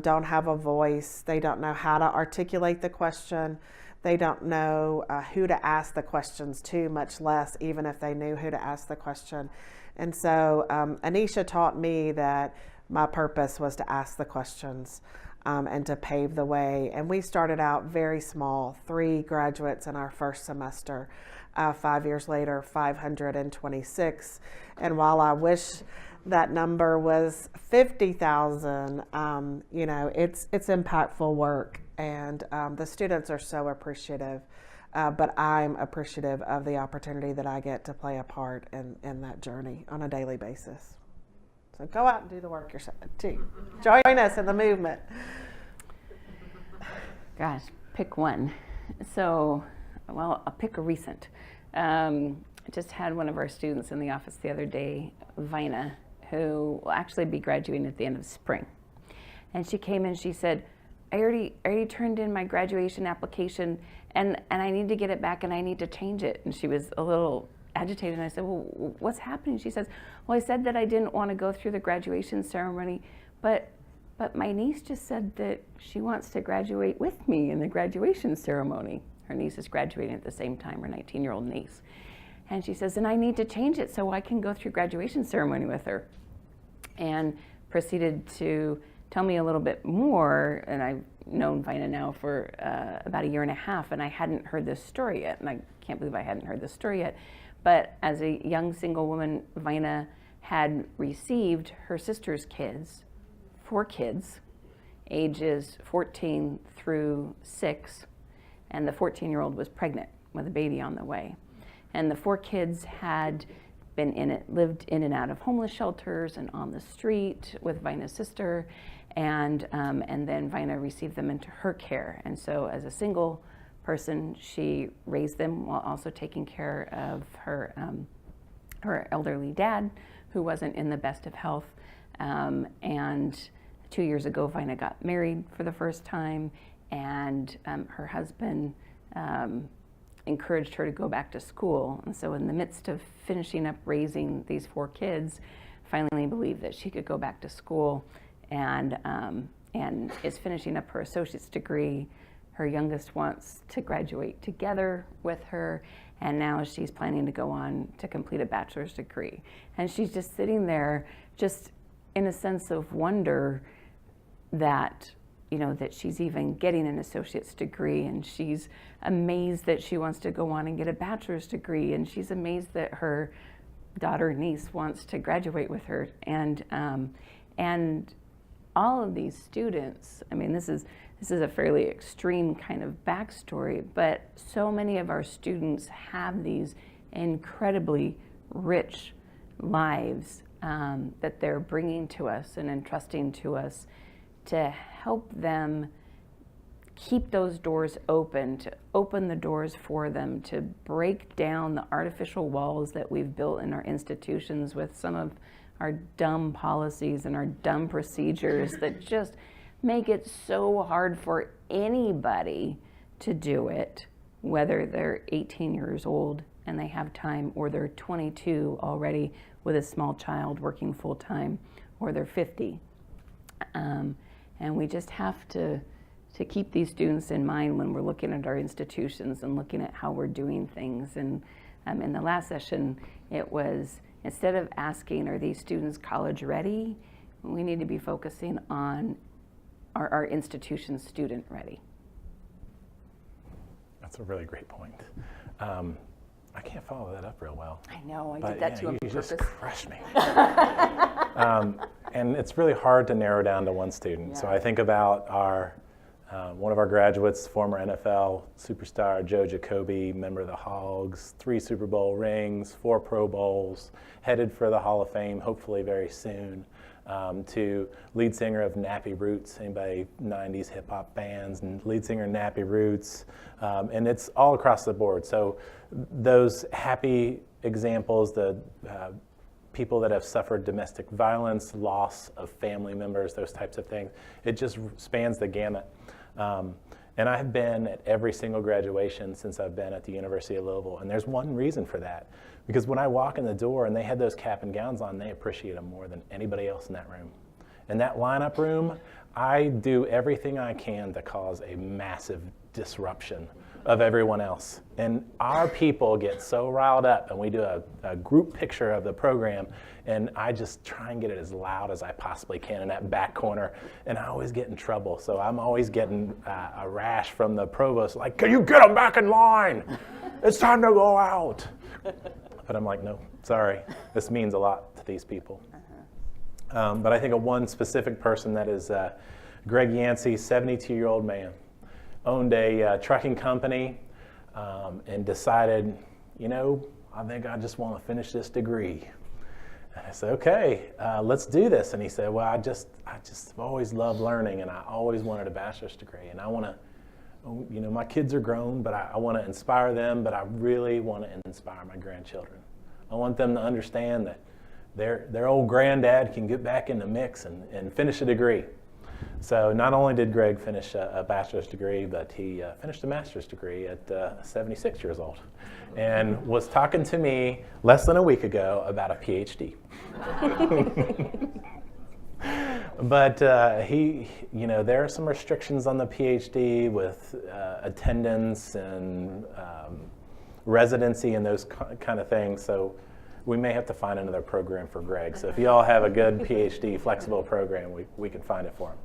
don't have a voice. They don't know how to articulate the question. They don't know who to ask the questions to, much less even if they knew who to ask the question. And so Anisha taught me that my purpose was to ask the questions and to pave the way. And we started out very small, 3 graduates in our first semester. 5 years later, 526. And while I wish that number was 50,000, it's impactful work. And the students are so appreciative, but I'm appreciative of the opportunity that I get to play a part in that journey on a daily basis. So go out and do the work yourself too. Join us in the movement. Gosh, pick one. So, I'll pick a recent. I just had one of our students in the office the other day, Vina, who will actually be graduating at the end of spring. And she came in, she said, I already turned in my graduation application, and I need to get it back, and I need to change it. And she was a little agitated, and I said, well, what's happening? She says, well, I said that I didn't want to go through the graduation ceremony, but my niece just said that she wants to graduate with me in the graduation ceremony. Her niece is graduating at the same time, her 19-year-old niece. And she says, and I need to change it so I can go through graduation ceremony with her. And proceeded to tell me a little bit more, and I've known Vina now for about 1.5 years, and I hadn't heard this story yet, and I can't believe I hadn't heard this story yet. But as a young single woman, Vina had received her sister's kids, 4 kids, ages 14 through 6, and the 14-year-old was pregnant with a baby on the way. And the 4 kids had lived in and out of homeless shelters and on the street with Vina's sister, and then Vina received them into her care. And so as a single person, she raised them while also taking care of her elderly dad, who wasn't in the best of health. And 2 years ago, Vina got married for the first time, and her husband encouraged her to go back to school. And so in the midst of finishing up raising these 4 kids, finally believed that she could go back to school, and is finishing up her associate's degree. Her youngest wants to graduate together with her, and now she's planning to go on to complete a bachelor's degree. And she's just sitting there, just in a sense of wonder that, that she's even getting an associate's degree, and she's amazed that she wants to go on and get a bachelor's degree, and she's amazed that her daughter niece wants to graduate with her. And all of these students, I mean, this is a fairly extreme kind of backstory, but so many of our students have these incredibly rich lives that they're bringing to us and entrusting to us to help them keep those doors open, to open the doors for them, to break down the artificial walls that we've built in our institutions with some of our dumb policies and our dumb procedures that just make it so hard for anybody to do it, whether they're 18 years old and they have time, or they're 22 already with a small child working full time, or they're 50. And we just have to keep these students in mind when we're looking at our institutions and looking at how we're doing things. And in the last session, it was, instead of asking, are these students college ready, we need to be focusing on, are our institutions student ready? That's a really great point. I can't follow that up real well. I know, I did that to him on purpose. You just crushed me. And it's really hard to narrow down to one student. Yeah. So I think about one of our graduates, former NFL superstar Joe Jacoby, member of the Hogs, 3 Super Bowl rings, 4 Pro Bowls, headed for the Hall of Fame hopefully very soon, to lead singer of Nappy Roots, anybody 90s hip hop bands, and lead singer of Nappy Roots, and it's all across the board. So those happy examples, the people that have suffered domestic violence, loss of family members, those types of things, it just spans the gamut. And I've been at every single graduation since I've been at the University of Louisville, and there's one reason for that. Because when I walk in the door and they had those cap and gowns on, they appreciate them more than anybody else in that room. In that lineup room, I do everything I can to cause a massive disruption of everyone else. And our people get so riled up, and we do a group picture of the program, and I just try and get it as loud as I possibly can in that back corner, and I always get in trouble. So I'm always getting a rash from the provost, like, can you get them back in line? It's time to go out. But I'm like, no, sorry, this means a lot to these people. But I think of one specific person, that is Greg Yancey, 72-year-old man, owned a trucking company, and decided, I think I just want to finish this degree. And I said, okay, let's do this. And he said, well, I just always loved learning, and I always wanted a bachelor's degree, and I want to, my kids are grown, but I want to inspire them, but I really want to inspire my grandchildren. I want them to understand that their old granddad can get back in the mix and finish a degree. So not only did Greg finish a bachelor's degree, but he finished a master's degree at 76 years old, and was talking to me less than a week ago about a PhD. But there are some restrictions on the PhD with attendance and residency and those kind of things. So we may have to find another program for Greg. So if you all have a good PhD flexible program, we can find it for him.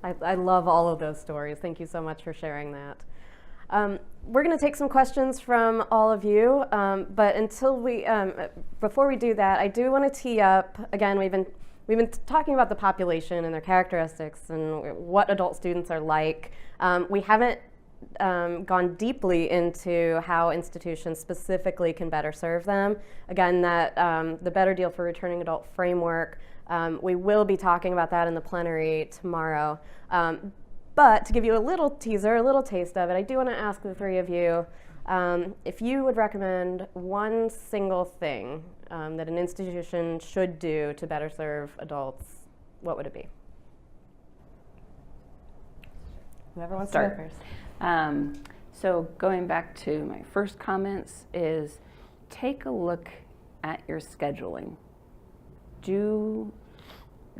I love all of those stories. Thank you so much for sharing that. We're going to take some questions from all of you, but before we do that, I do want to tee up. Again, we've we've been talking about the population and their characteristics and what adult students are like. We haven't gone deeply into how institutions specifically can better serve them. Again, that the Better Deal for Returning Adult framework, we will be talking about that in the plenary tomorrow. But to give you a little teaser, a little taste of it, I do want to ask the three of you if you would recommend one single thing that an institution should do to better serve adults, what would it be? Whoever wants to go first. So going back to my first comments is take a look at your scheduling. Do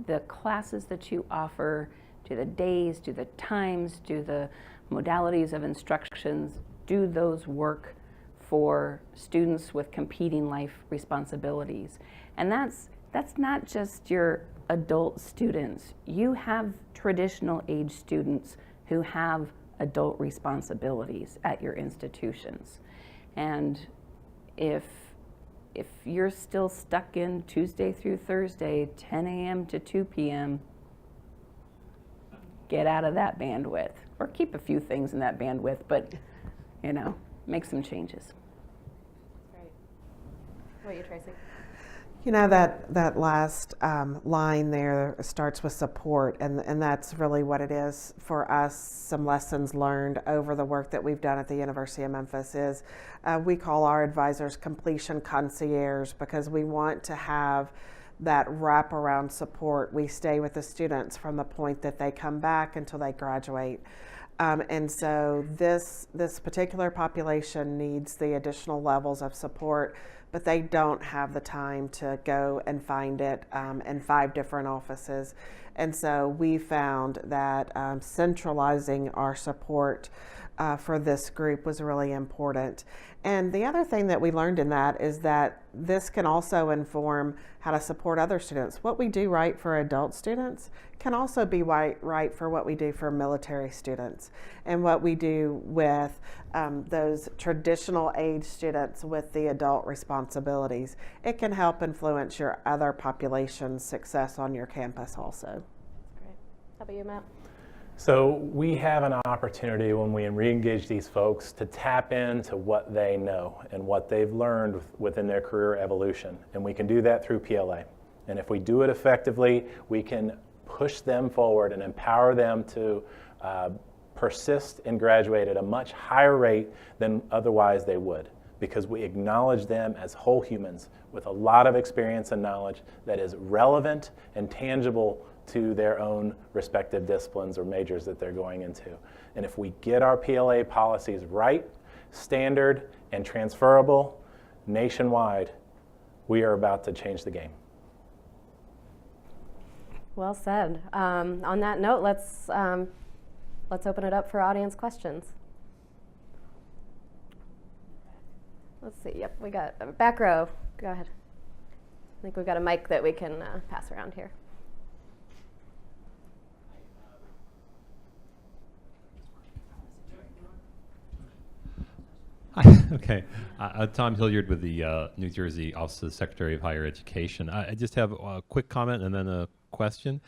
the classes that you offer, do the days, do the times, do the modalities of instructions, do those work for students with competing life responsibilities? And that's not just your adult students. You have traditional age students who have adult responsibilities at your institutions. And if you're still stuck in Tuesday through Thursday, 10 a.m. to 2 p.m., get out of that bandwidth, or keep a few things in that bandwidth, but make some changes. Great. What about you, Tracy? You know, that last line there starts with support, and that's really what it is for us. Some lessons learned over the work that we've done at the University of Memphis is we call our advisors completion concierge, because we want to have that wraparound support. We stay with the students from the point that they come back until they graduate. And so this particular population needs the additional levels of support, but they don't have the time to go and find it in 5 different offices. And so we found that centralizing our support for this group was really important. And the other thing that we learned in that is that this can also inform how to support other students. What we do right for adult students can also be right for what we do for military students, and what we do with those traditional age students with the adult responsibilities. It can help influence your other population's success on your campus also. Great. How about you, Matt? So we have an opportunity when we re-engage these folks to tap into what they know and what they've learned within their career evolution. And we can do that through PLA. And if we do it effectively, we can push them forward and empower them to persist and graduate at a much higher rate than otherwise they would, because we acknowledge them as whole humans with a lot of experience and knowledge that is relevant and tangible to their own respective disciplines or majors that they're going into. And if we get our PLA policies right, standard, and transferable nationwide, we are about to change the game. Well said. On that note, let's open it up for audience questions. Let's see. Yep, we got a back row. Go ahead. I think we've got a mic that we can pass around here. Hi, okay. Tom Hilliard with the New Jersey Office of the Secretary of Higher Education. I just have a quick comment and then a question.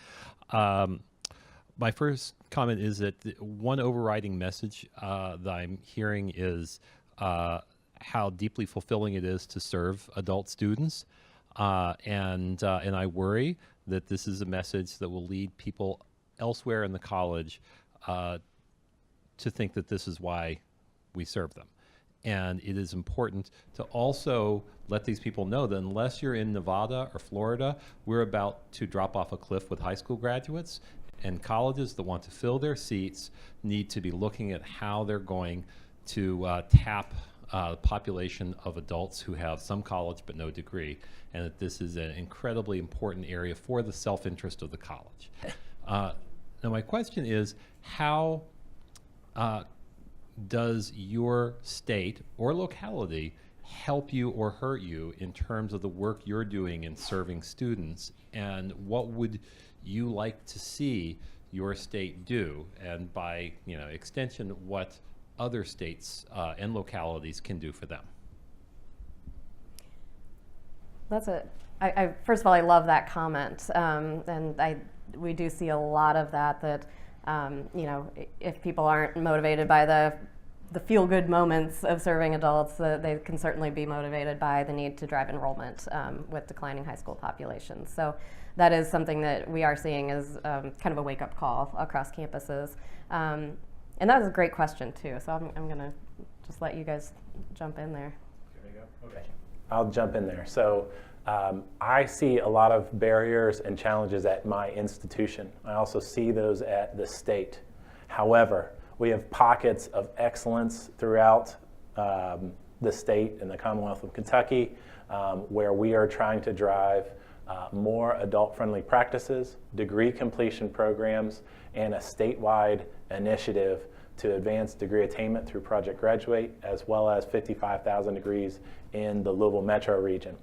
My first comment is that one overriding message that I'm hearing is how deeply fulfilling it is to serve adult students. And I worry that this is a message that will lead people elsewhere in the college to think that this is why we serve them. And it is important to also let these people know that unless you're in Nevada or Florida, we're about to drop off a cliff with high school graduates, and colleges that want to fill their seats need to be looking at how they're going to tap the population of adults who have some college but no degree, and that this is an incredibly important area for the self-interest of the college. Now my question is, how does your state or locality help you or hurt you in terms of the work you're doing in serving students, and what would you like to see your state do, and by extension what other states and localities can do for them? That's it. First of all, I love that comment, and we do see a lot of that. You know, if people aren't motivated by the feel-good moments of serving adults, they can certainly be motivated by the need to drive enrollment with declining high school populations. So that is something that we are seeing as kind of a wake-up call across campuses. And that was a great question too. So I'm going to just let you guys jump in there. There you go. Okay. I'll jump in there. So I see a lot of barriers and challenges at my institution. I also see those at the state. However, we have pockets of excellence throughout the state and the Commonwealth of Kentucky where we are trying to drive more adult-friendly practices, degree completion programs, and a statewide initiative to advance degree attainment through Project Graduate, as well as 55,000 degrees in the Louisville metro region.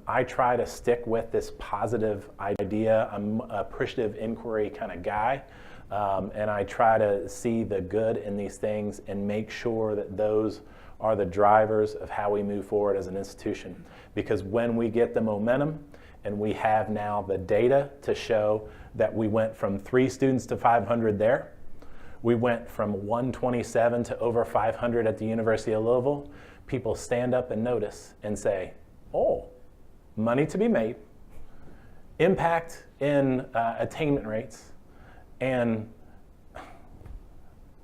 I try to stick with this positive idea. I'm an appreciative inquiry kind of guy, and I try to see the good in these things and make sure that those are the drivers of how we move forward as an institution. Because when we get the momentum and we have now the data to show that we went from 3 students to 500 there, we went from 127 to over 500 at the University of Louisville, people stand up and notice and say, oh, money to be made, impact in attainment rates, and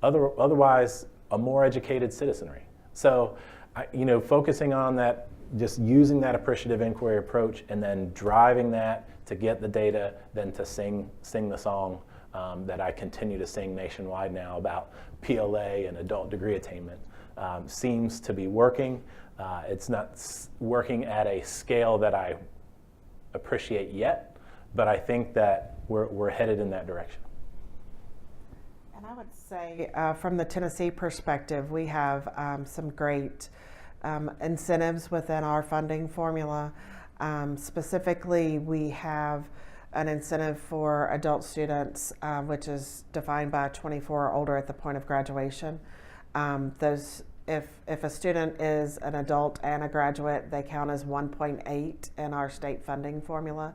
otherwise a more educated citizenry. So, focusing on that, just using that appreciative inquiry approach and then driving that to get the data, then to sing the song that I continue to sing nationwide now about PLA and adult degree attainment seems to be working. It's not working at a scale that I appreciate yet, but I think that we're headed in that direction. And I would say from the Tennessee perspective, we have some great incentives within our funding formula. Specifically, we have an incentive for adult students, which is defined by 24 or older at the point of graduation. If a student is an adult and a graduate, they count as 1.8 in our state funding formula.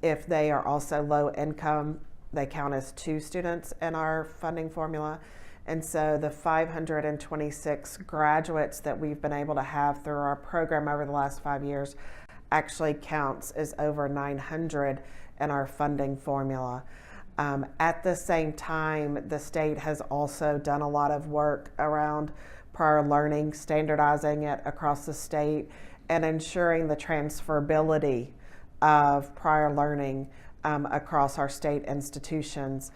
If they are also low income, they count as 2 students in our funding formula. And so the 526 graduates that we've been able to have through our program over the last 5 years actually counts as over 900 in our funding formula. At the same time, the state has also done a lot of work around prior learning, standardizing it across the state, and ensuring the transferability of prior learning across our state institutions.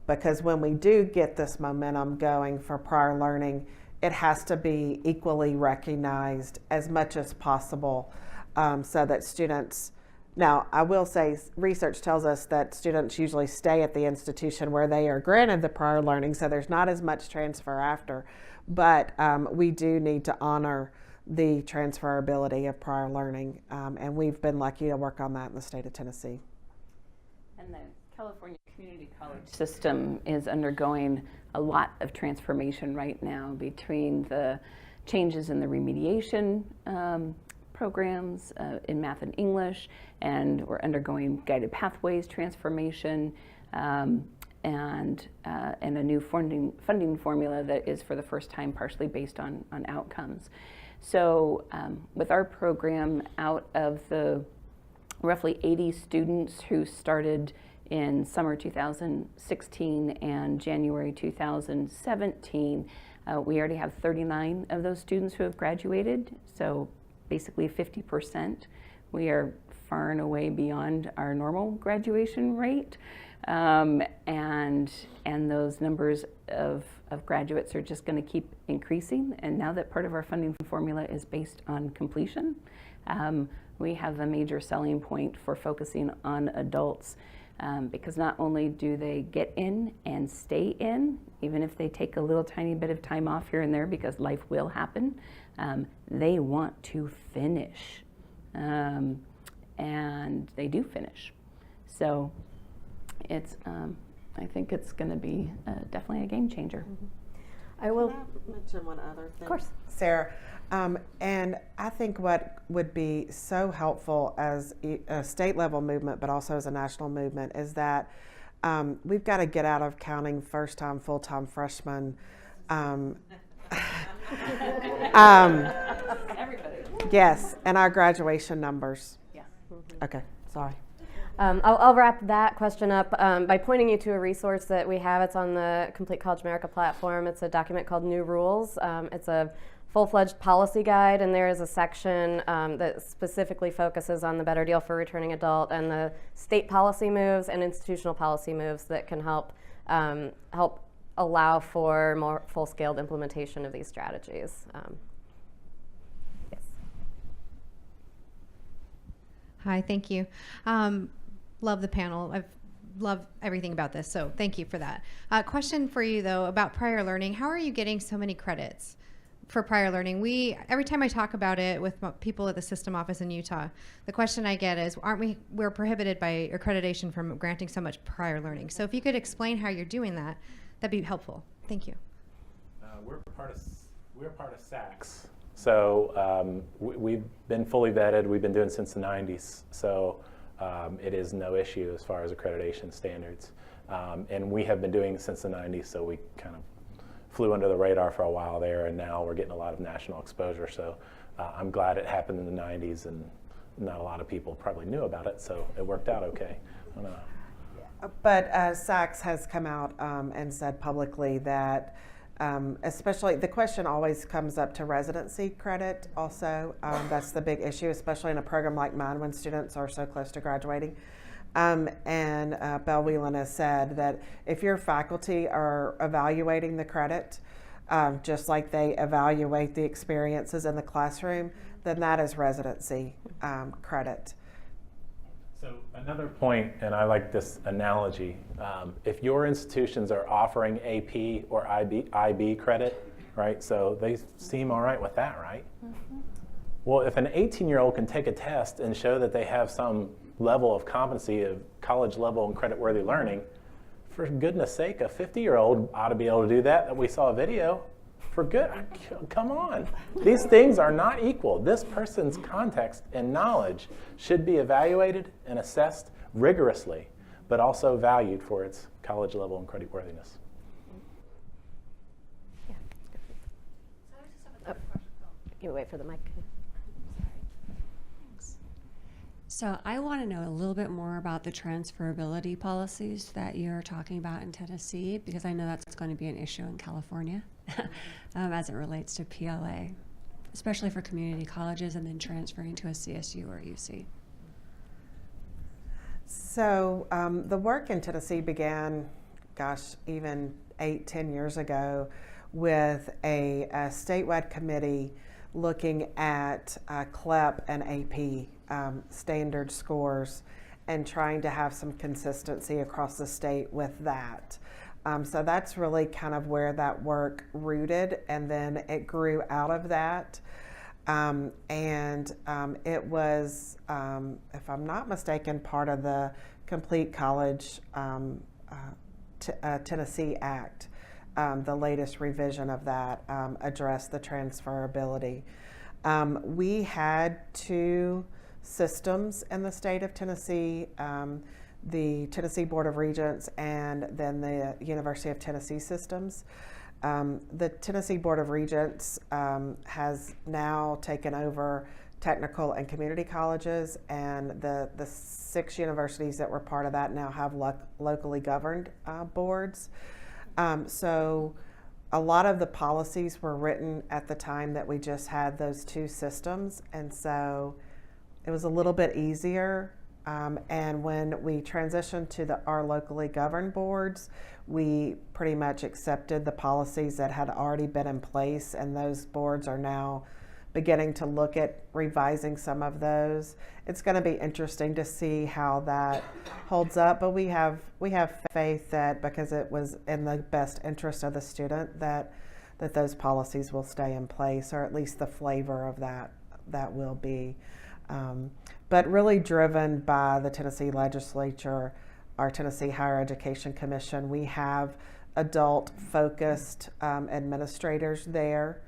Because when we do get this momentum going for prior learning, it has to be equally recognized as much as possible so that students, now I will say research tells us that students usually stay at the institution where they are granted the prior learning, so there's not as much transfer after, but we do need to honor the transferability of prior learning, and we've been lucky to work on that in the state of Tennessee. And the California Community College system is undergoing a lot of transformation right now between the changes in the remediation programs in math and English, and we're undergoing guided pathways transformation and a new funding formula that is for the first time partially based on outcomes. So with our program, out of the roughly 80 students who started in summer 2016 and January 2017, we already have 39 of those students who have graduated, so basically 50%. We are far and away beyond our normal graduation rate, and those numbers of graduates are just going to keep increasing. And now that part of our funding formula is based on completion, we have a major selling point for focusing on adults. Because not only do they get in and stay in, even if they take a little tiny bit of time off here and there because life will happen, they want to finish. And they do finish. So it's, I think it's going to be definitely a game changer. I will. Can I mention one other thing? Of course. Sarah. And I think what would be so helpful as a state level movement, but also as a national movement, is that we've got to get out of counting first time, full time freshmen. Yes, and our graduation numbers. Yeah. Okay, sorry. I'll wrap that question up by pointing you to a resource that we have. It's on the Complete College America platform. It's a document called New Rules. It's a full-fledged policy guide, and there is a section that specifically focuses on the better deal for returning adult and the state policy moves and institutional policy moves that can help allow for more full-scale implementation of these strategies. Yes. Hi, thank you. Love the panel. I've loved everything about this, so thank you for that. Question for you, though, about prior learning. How are you getting so many credits for prior learning? Every time I talk about it with people at the system office in Utah, the question I get is, we're prohibited by accreditation from granting so much prior learning. So if you could explain how you're doing that, that'd be helpful. Thank you. We're part of SACS. So we've been fully vetted. We've been doing it since the 90s. So it is no issue as far as accreditation standards. And we have been doing it since the 90s, so we kind of flew under the radar for a while there, and now we're getting a lot of national exposure. So I'm glad it happened in the 90s, and not a lot of people probably knew about it, so it worked out okay. I don't know. But SACS has come out and said publicly that especially, the question always comes up to residency credit also. That's the big issue, especially in a program like mine when students are so close to graduating. And Belle Whelan has said that if your faculty are evaluating the credit, just like they evaluate the experiences in the classroom, then that is residency credit. So another point, and I like this analogy, if your institutions are offering AP or IB credit, right, so they seem all right with that, right? Mm-hmm. Well, if an 18-year-old can take a test and show that they have some level of competency of college level and credit-worthy learning, for goodness sake, a 50-year-old ought to be able to do that we saw a video. For good, come on. These things are not equal. This person's context and knowledge should be evaluated and assessed rigorously, but also valued for its college level and creditworthiness. Yeah. Oh, you wait for the mic. So I want to know a little bit more about the transferability policies that you're talking about in Tennessee, because I know that's going to be an issue in California as it relates to PLA, especially for community colleges and then transferring to a CSU or UC. So the work in Tennessee began, even 8-10 years ago with a statewide committee looking at CLEP and AP standard scores and trying to have some consistency across the state with that. So that's really kind of where that work rooted, and then it grew out of that. It was, if I'm not mistaken, part of the Complete College Tennessee Act. The latest revision of that addressed the transferability. We had two systems in the state of Tennessee, the Tennessee Board of Regents and then the University of Tennessee systems. The Tennessee Board of Regents has now taken over technical and community colleges, and the 6 universities that were part of that now have locally governed boards. So a lot of the policies were written at the time that we just had those two systems, and so it was a little bit easier. And when we transitioned to our locally governed boards, we pretty much accepted the policies that had already been in place, and those boards are now beginning to look at revising some of those. It's going to be interesting to see how that holds up, but we have faith that because it was in the best interest of the student that those policies will stay in place, or at least the flavor of that will be. But really driven by the Tennessee legislature, our Tennessee Higher Education Commission, we have adult-focused administrators there.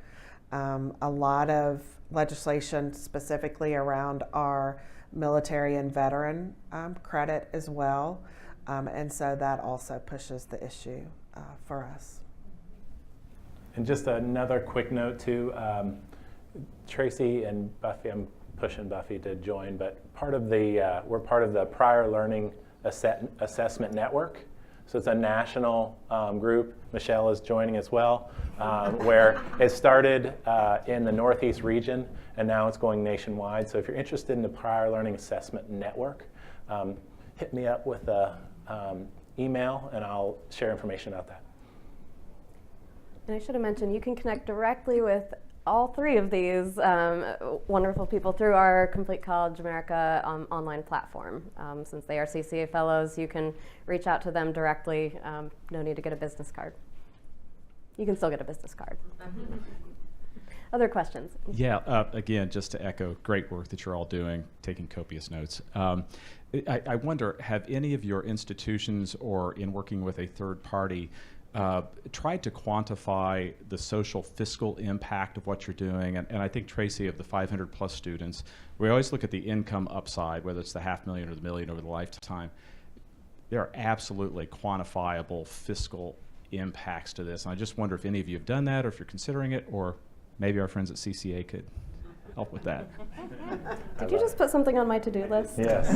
A lot of legislation specifically around our military and veteran credit as well. And so that also pushes the issue for us. And just another quick note too, Tracy and Buffy, I'm pushing Buffy to join, but we're part of the Prior Learning Assessment Network. So it's a national group. Michelle is joining as well, where it started in the Northeast region, and now it's going nationwide. So if you're interested in the Prior Learning Assessment Network, hit me up with a email, and I'll share information about that. And I should have mentioned, you can connect directly with all three of these wonderful people through our Complete College America online platform. Since they are CCA fellows, you can reach out to them directly. No need to get a business card. You can still get a business card. Other questions? Yeah, again, just to echo, great work that you're all doing, taking copious notes. I wonder, have any of your institutions or in working with a third party tried to quantify the social fiscal impact of what you're doing? And I think, Tracy, of the 500 plus students, we always look at the income upside, whether it's the $500,000 or the $1 million over the lifetime. There are absolutely quantifiable fiscal impacts to this. And I just wonder if any of you have done that, or if you're considering it, or maybe our friends at CCA could help with that. Did you just put something on my to-do list? Yes.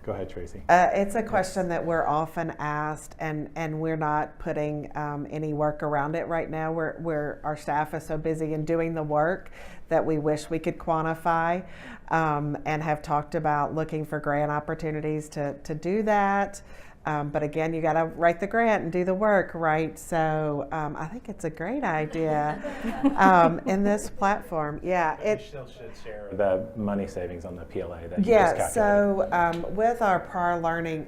Go ahead, Tracy. It's a question that we're often asked, and we're not putting any work around it right now. Our staff is so busy in doing the work that we wish we could quantify, and have talked about looking for grant opportunities to do that. But again, you got to write the grant and do the work, right? So I think it's a great idea in this platform. Yeah, You still should share the money savings on the PLA that you just calculated. So with our prior learning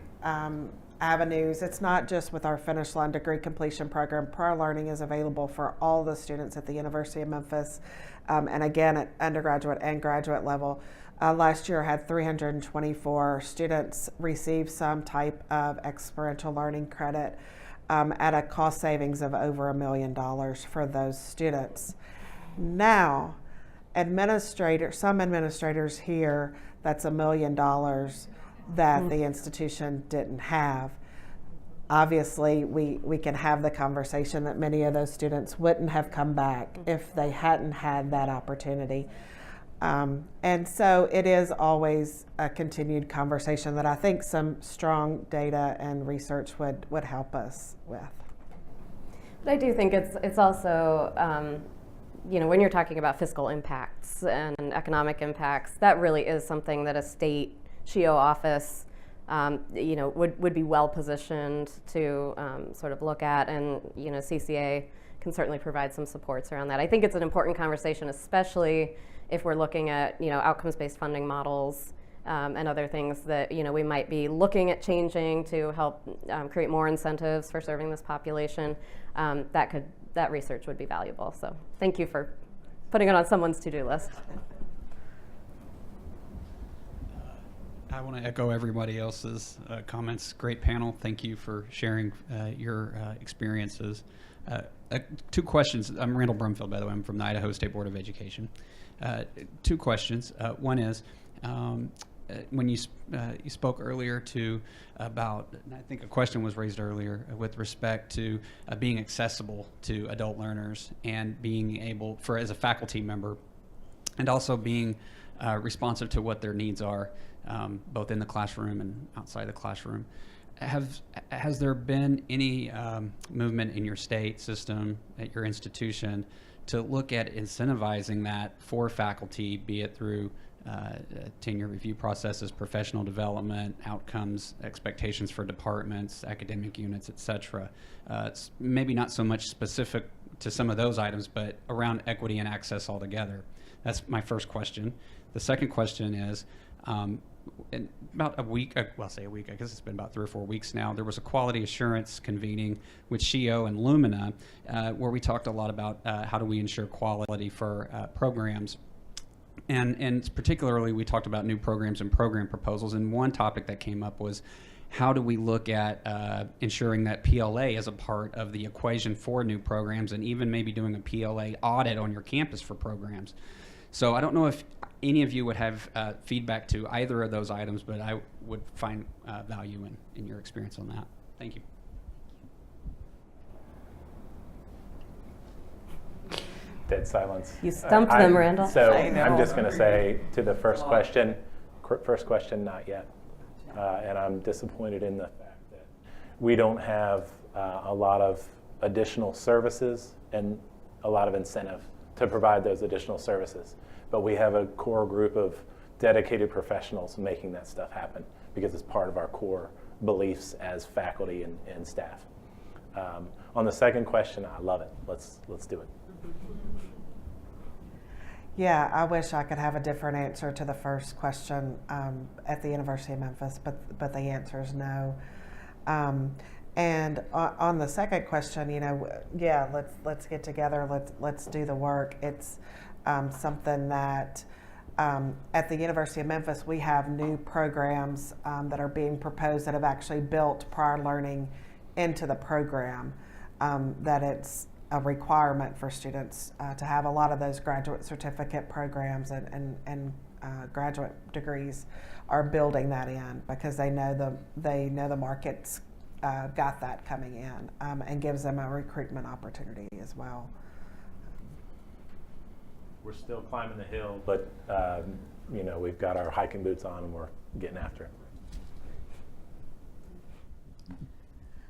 avenues, it's not just with our Finish Line Degree Completion Program. Prior learning is available for all the students at the University of Memphis, and again at undergraduate and graduate level. Last year, I had 324 students receive some type of experiential learning credit at a cost savings of over $1 million for those students. Now, some administrators here, that's $1 million that the institution didn't have. Obviously, we can have the conversation that many of those students wouldn't have come back if they hadn't had that opportunity. And so it is always a continued conversation that I think some strong data and research would help us with. But I do think it's also, when you're talking about fiscal impacts and economic impacts, that really is something that a state SHIO office, would be well positioned to sort of look at, and CCA can certainly provide some supports around that. I think it's an important conversation, especially if we're looking at outcomes-based funding models and other things that we might be looking at changing to help create more incentives for serving this population. That research would be valuable. So thank you for putting it on someone's to-do list. I want to echo everybody else's comments. Great panel. Thank you for sharing your experiences. Two questions. I'm Randall Brumfield, by the way. I'm from the Idaho State Board of Education. Two questions. One is, when you spoke earlier about, I think a question was raised earlier with respect to being accessible to adult learners and being able, as a faculty member, and also being responsive to what their needs are, both in the classroom and outside the classroom. Has there been any movement in your state system, at your institution, to look at incentivizing that for faculty, be it through tenure review processes, professional development, outcomes, expectations for departments, academic units, et cetera? It's maybe not so much specific to some of those items, but around equity and access altogether. That's my first question. The second question is, in about a week, I guess it's been about 3 or 4 weeks now, there was a quality assurance convening with SHIO and Lumina, where we talked a lot about how do we ensure quality for programs. And particularly, we talked about new programs and program proposals. And one topic that came up was how do we look at ensuring that PLA is a part of the equation for new programs, and even maybe doing a PLA audit on your campus for programs. So I don't know if any of you would have feedback to either of those items, but I would find value in your experience on that. Thank you. Dead silence. You stumped them, Randall. So I know. I'm just going to say to the first question, not yet. And I'm disappointed in the fact that we don't have a lot of additional services and a lot of incentive to provide those additional services. But we have a core group of dedicated professionals making that stuff happen because it's part of our core beliefs as faculty and staff. On the second question, I love it. Let's do it. Yeah, I wish I could have a different answer to the first question at the University of Memphis, but the answer is no. And on the second question, yeah, let's get together. Let's do the work. It's something that at the University of Memphis we have new programs that are being proposed that have actually built prior learning into the program. That it's a requirement for students to have a lot of those graduate certificate programs and graduate degrees are building that in because they know the market's got that coming in and gives them a recruitment opportunity as well. We're still climbing the hill, but we've got our hiking boots on and we're getting after it.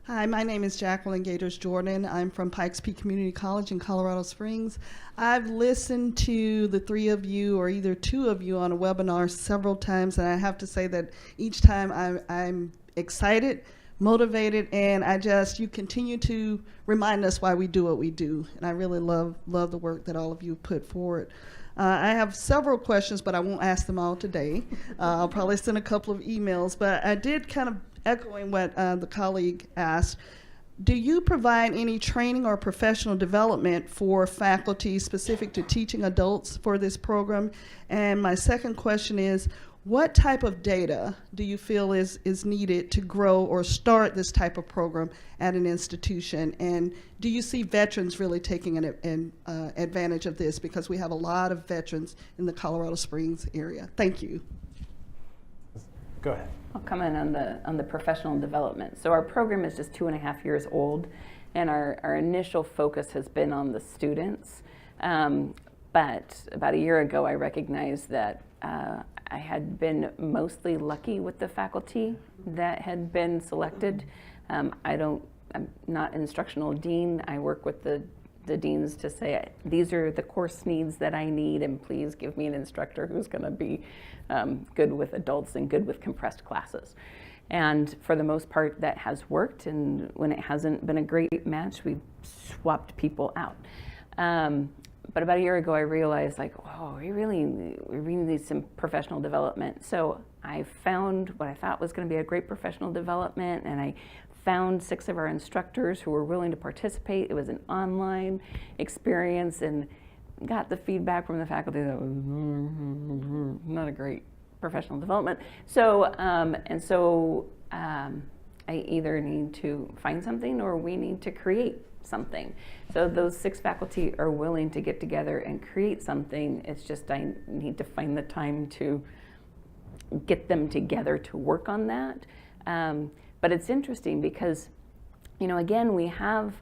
Hi, my name is Jacqueline Gators Jordan. I'm from Pikes Peak Community College in Colorado Springs. I've listened to the three of you or either two of you on a webinar several times, and I have to say that each time I'm excited, motivated, and you continue to remind us why we do what we do. And I really love the work that all of you put forward. I have several questions, but I won't ask them all today. I'll probably send a couple of emails, but I did kind of echoing what the colleague asked, do you provide any training or professional development for faculty specific to teaching adults for this program? And my second question is, what type of data do you feel is needed to grow or start this type of program at an institution? And do you see veterans really taking an advantage of this? Because we have a lot of veterans in the Colorado Springs area. Thank you. Go ahead. I'll comment on the professional development. So our program is just 2.5 years old, and our initial focus has been on the students. But about a year ago, I recognized that I had been mostly lucky with the faculty that had been selected. I'm not an instructional dean. I work with the deans to say, these are the course needs that I need, and please give me an instructor who's going to be good with adults and good with compressed classes. And for the most part, that has worked, and when it hasn't been a great match, we've swapped people out. But about a year ago, I realized, we really need some professional development. So I found what I thought was going to be a great professional development, and I found 6 of our instructors who were willing to participate. It was an online experience, and got the feedback from the faculty that was not a great professional development. So, I either need to find something or we need to create something. So those 6 faculty are willing to get together and create something. It's just I need to find the time to get them together to work on that. But it's interesting because, again, we have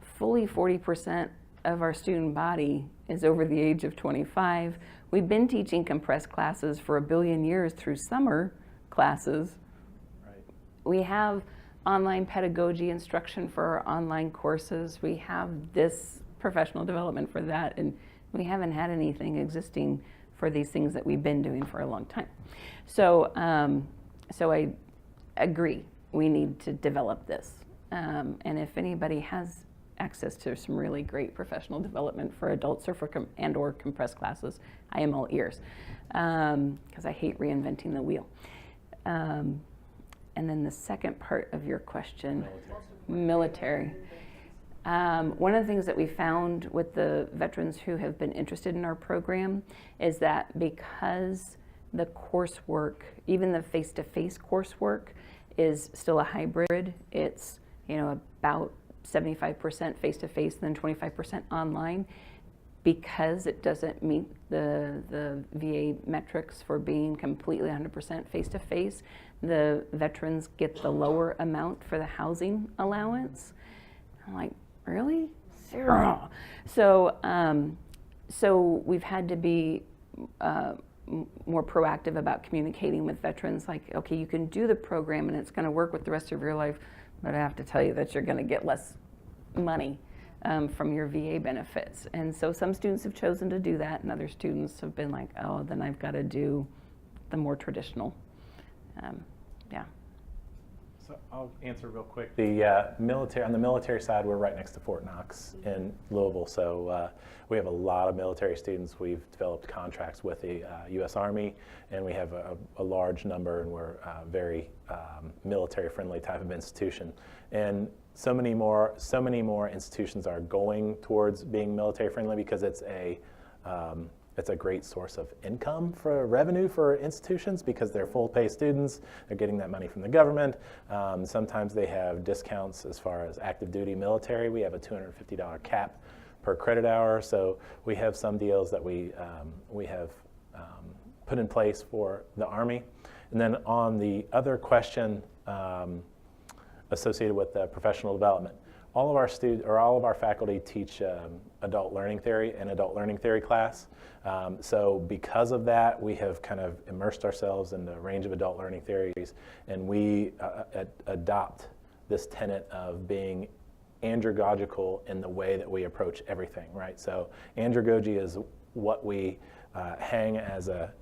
fully 40% of our student body is over the age of 25. We've been teaching compressed classes for 1 billion years through summer classes. Right. We have online pedagogy instruction for our online courses. We have this professional development for that, and we haven't had anything existing for these things that we've been doing for a long time. So I agree, we need to develop this. And if anybody has access to some really great professional development for adults or or compressed classes, I am all ears, because I hate reinventing the wheel. And then the second part of your question, military. One of the things that we found with the veterans who have been interested in our program is that because the coursework, even the face-to-face coursework, is still a hybrid. It's, about 75% face-to-face, then 25% online, because it doesn't meet the VA metrics for being completely 100% face-to-face. The veterans get the lower amount for the housing allowance. I'm like, really? Zero. So we've had to be more proactive about communicating with veterans, like, okay, you can do the program and it's going to work with the rest of your life, but I have to tell you that you're going to get less money from your VA benefits. And so some students have chosen to do that, and other students have been like, oh, then I've got to do the more traditional. So I'll answer real quick. The military, on the military side, we're right next to Fort Knox in Louisville, so we have a lot of military students. We've developed contracts with the U.S. Army, and we have a large number, and we're very military-friendly type of institution. And so many more institutions are going towards being military-friendly because it's a great source of income for revenue for institutions, because they're full-pay students. They're getting that money from the government. Sometimes they have discounts as far as active duty military. We have a $250 cap per credit hour. So we have some deals that we have put in place for the Army. And then on the other question associated with professional development, all of our faculty teach adult learning theory and adult learning theory class. So because of that, we have kind of immersed ourselves in the range of adult learning theories, and we adopt this tenet of being andragogical in the way that we approach everything, right? So andragogy is what we hang as a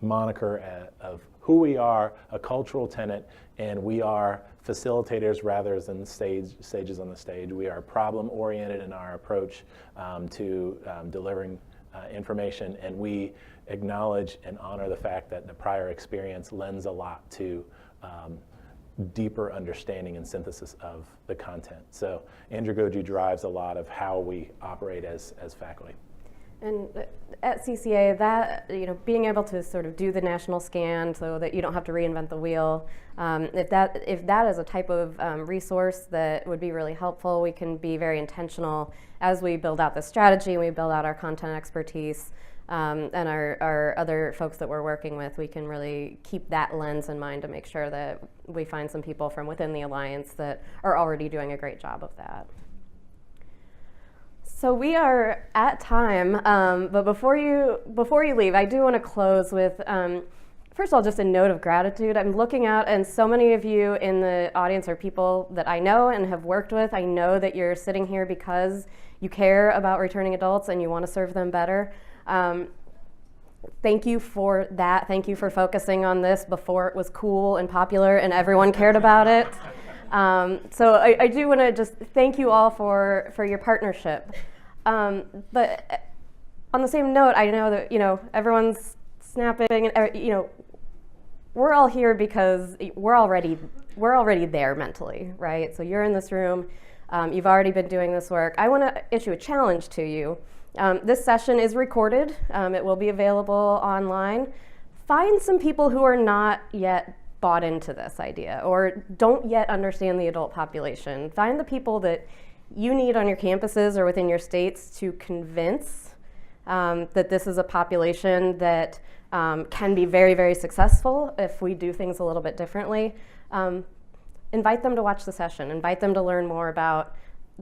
moniker of who we are, a cultural tenet, and we are facilitators rather than sages on the stage. We are problem-oriented in our approach to delivering information, and we acknowledge and honor the fact that the prior experience lends a lot to deeper understanding and synthesis of the content. So andragogy drives a lot of how we operate as faculty. And at CCA, that, being able to sort of do the national scan so that you don't have to reinvent the wheel, if that is a type of resource that would be really helpful, we can be very intentional as we build out the strategy, we build out our content expertise, and our other folks that we're working with, we can really keep that lens in mind to make sure that we find some people from within the Alliance that are already doing a great job of that. So we are at time, but before you leave, I do want to close with, first of all, just a note of gratitude. I'm looking out, and so many of you in the audience are people that I know and have worked with. I know that you're sitting here because you care about returning adults and you want to serve them better. Thank you for that. Thank you for focusing on this before it was cool and popular and everyone cared about it. So I do want to just thank you all for your partnership. But on the same note, I know that everyone's snapping, and we're all here because we're already there mentally, right? So you're in this room, you've already been doing this work. I want to issue a challenge to you. This session is recorded. It will be available online. Find some people who are not yet bought into this idea or don't yet understand the adult population. Find the people that you need on your campuses or within your states to convince that this is a population that can be very, very successful if we do things a little bit differently. Invite them to watch the session. Invite them to learn more about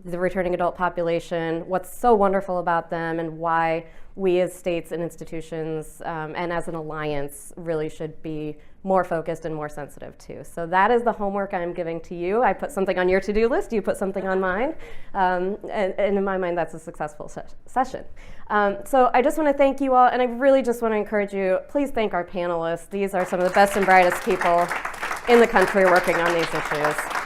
the returning adult population, what's so wonderful about them, and why we as states and institutions and as an alliance really should be more focused and more sensitive too. So that is the homework I'm giving to you. I put something on your to-do list, you put something on mine, and in my mind that's a successful session. So I just want to thank you all, and I really just want to encourage you, please thank our panelists. These are some of the best and brightest people in the country working on these issues.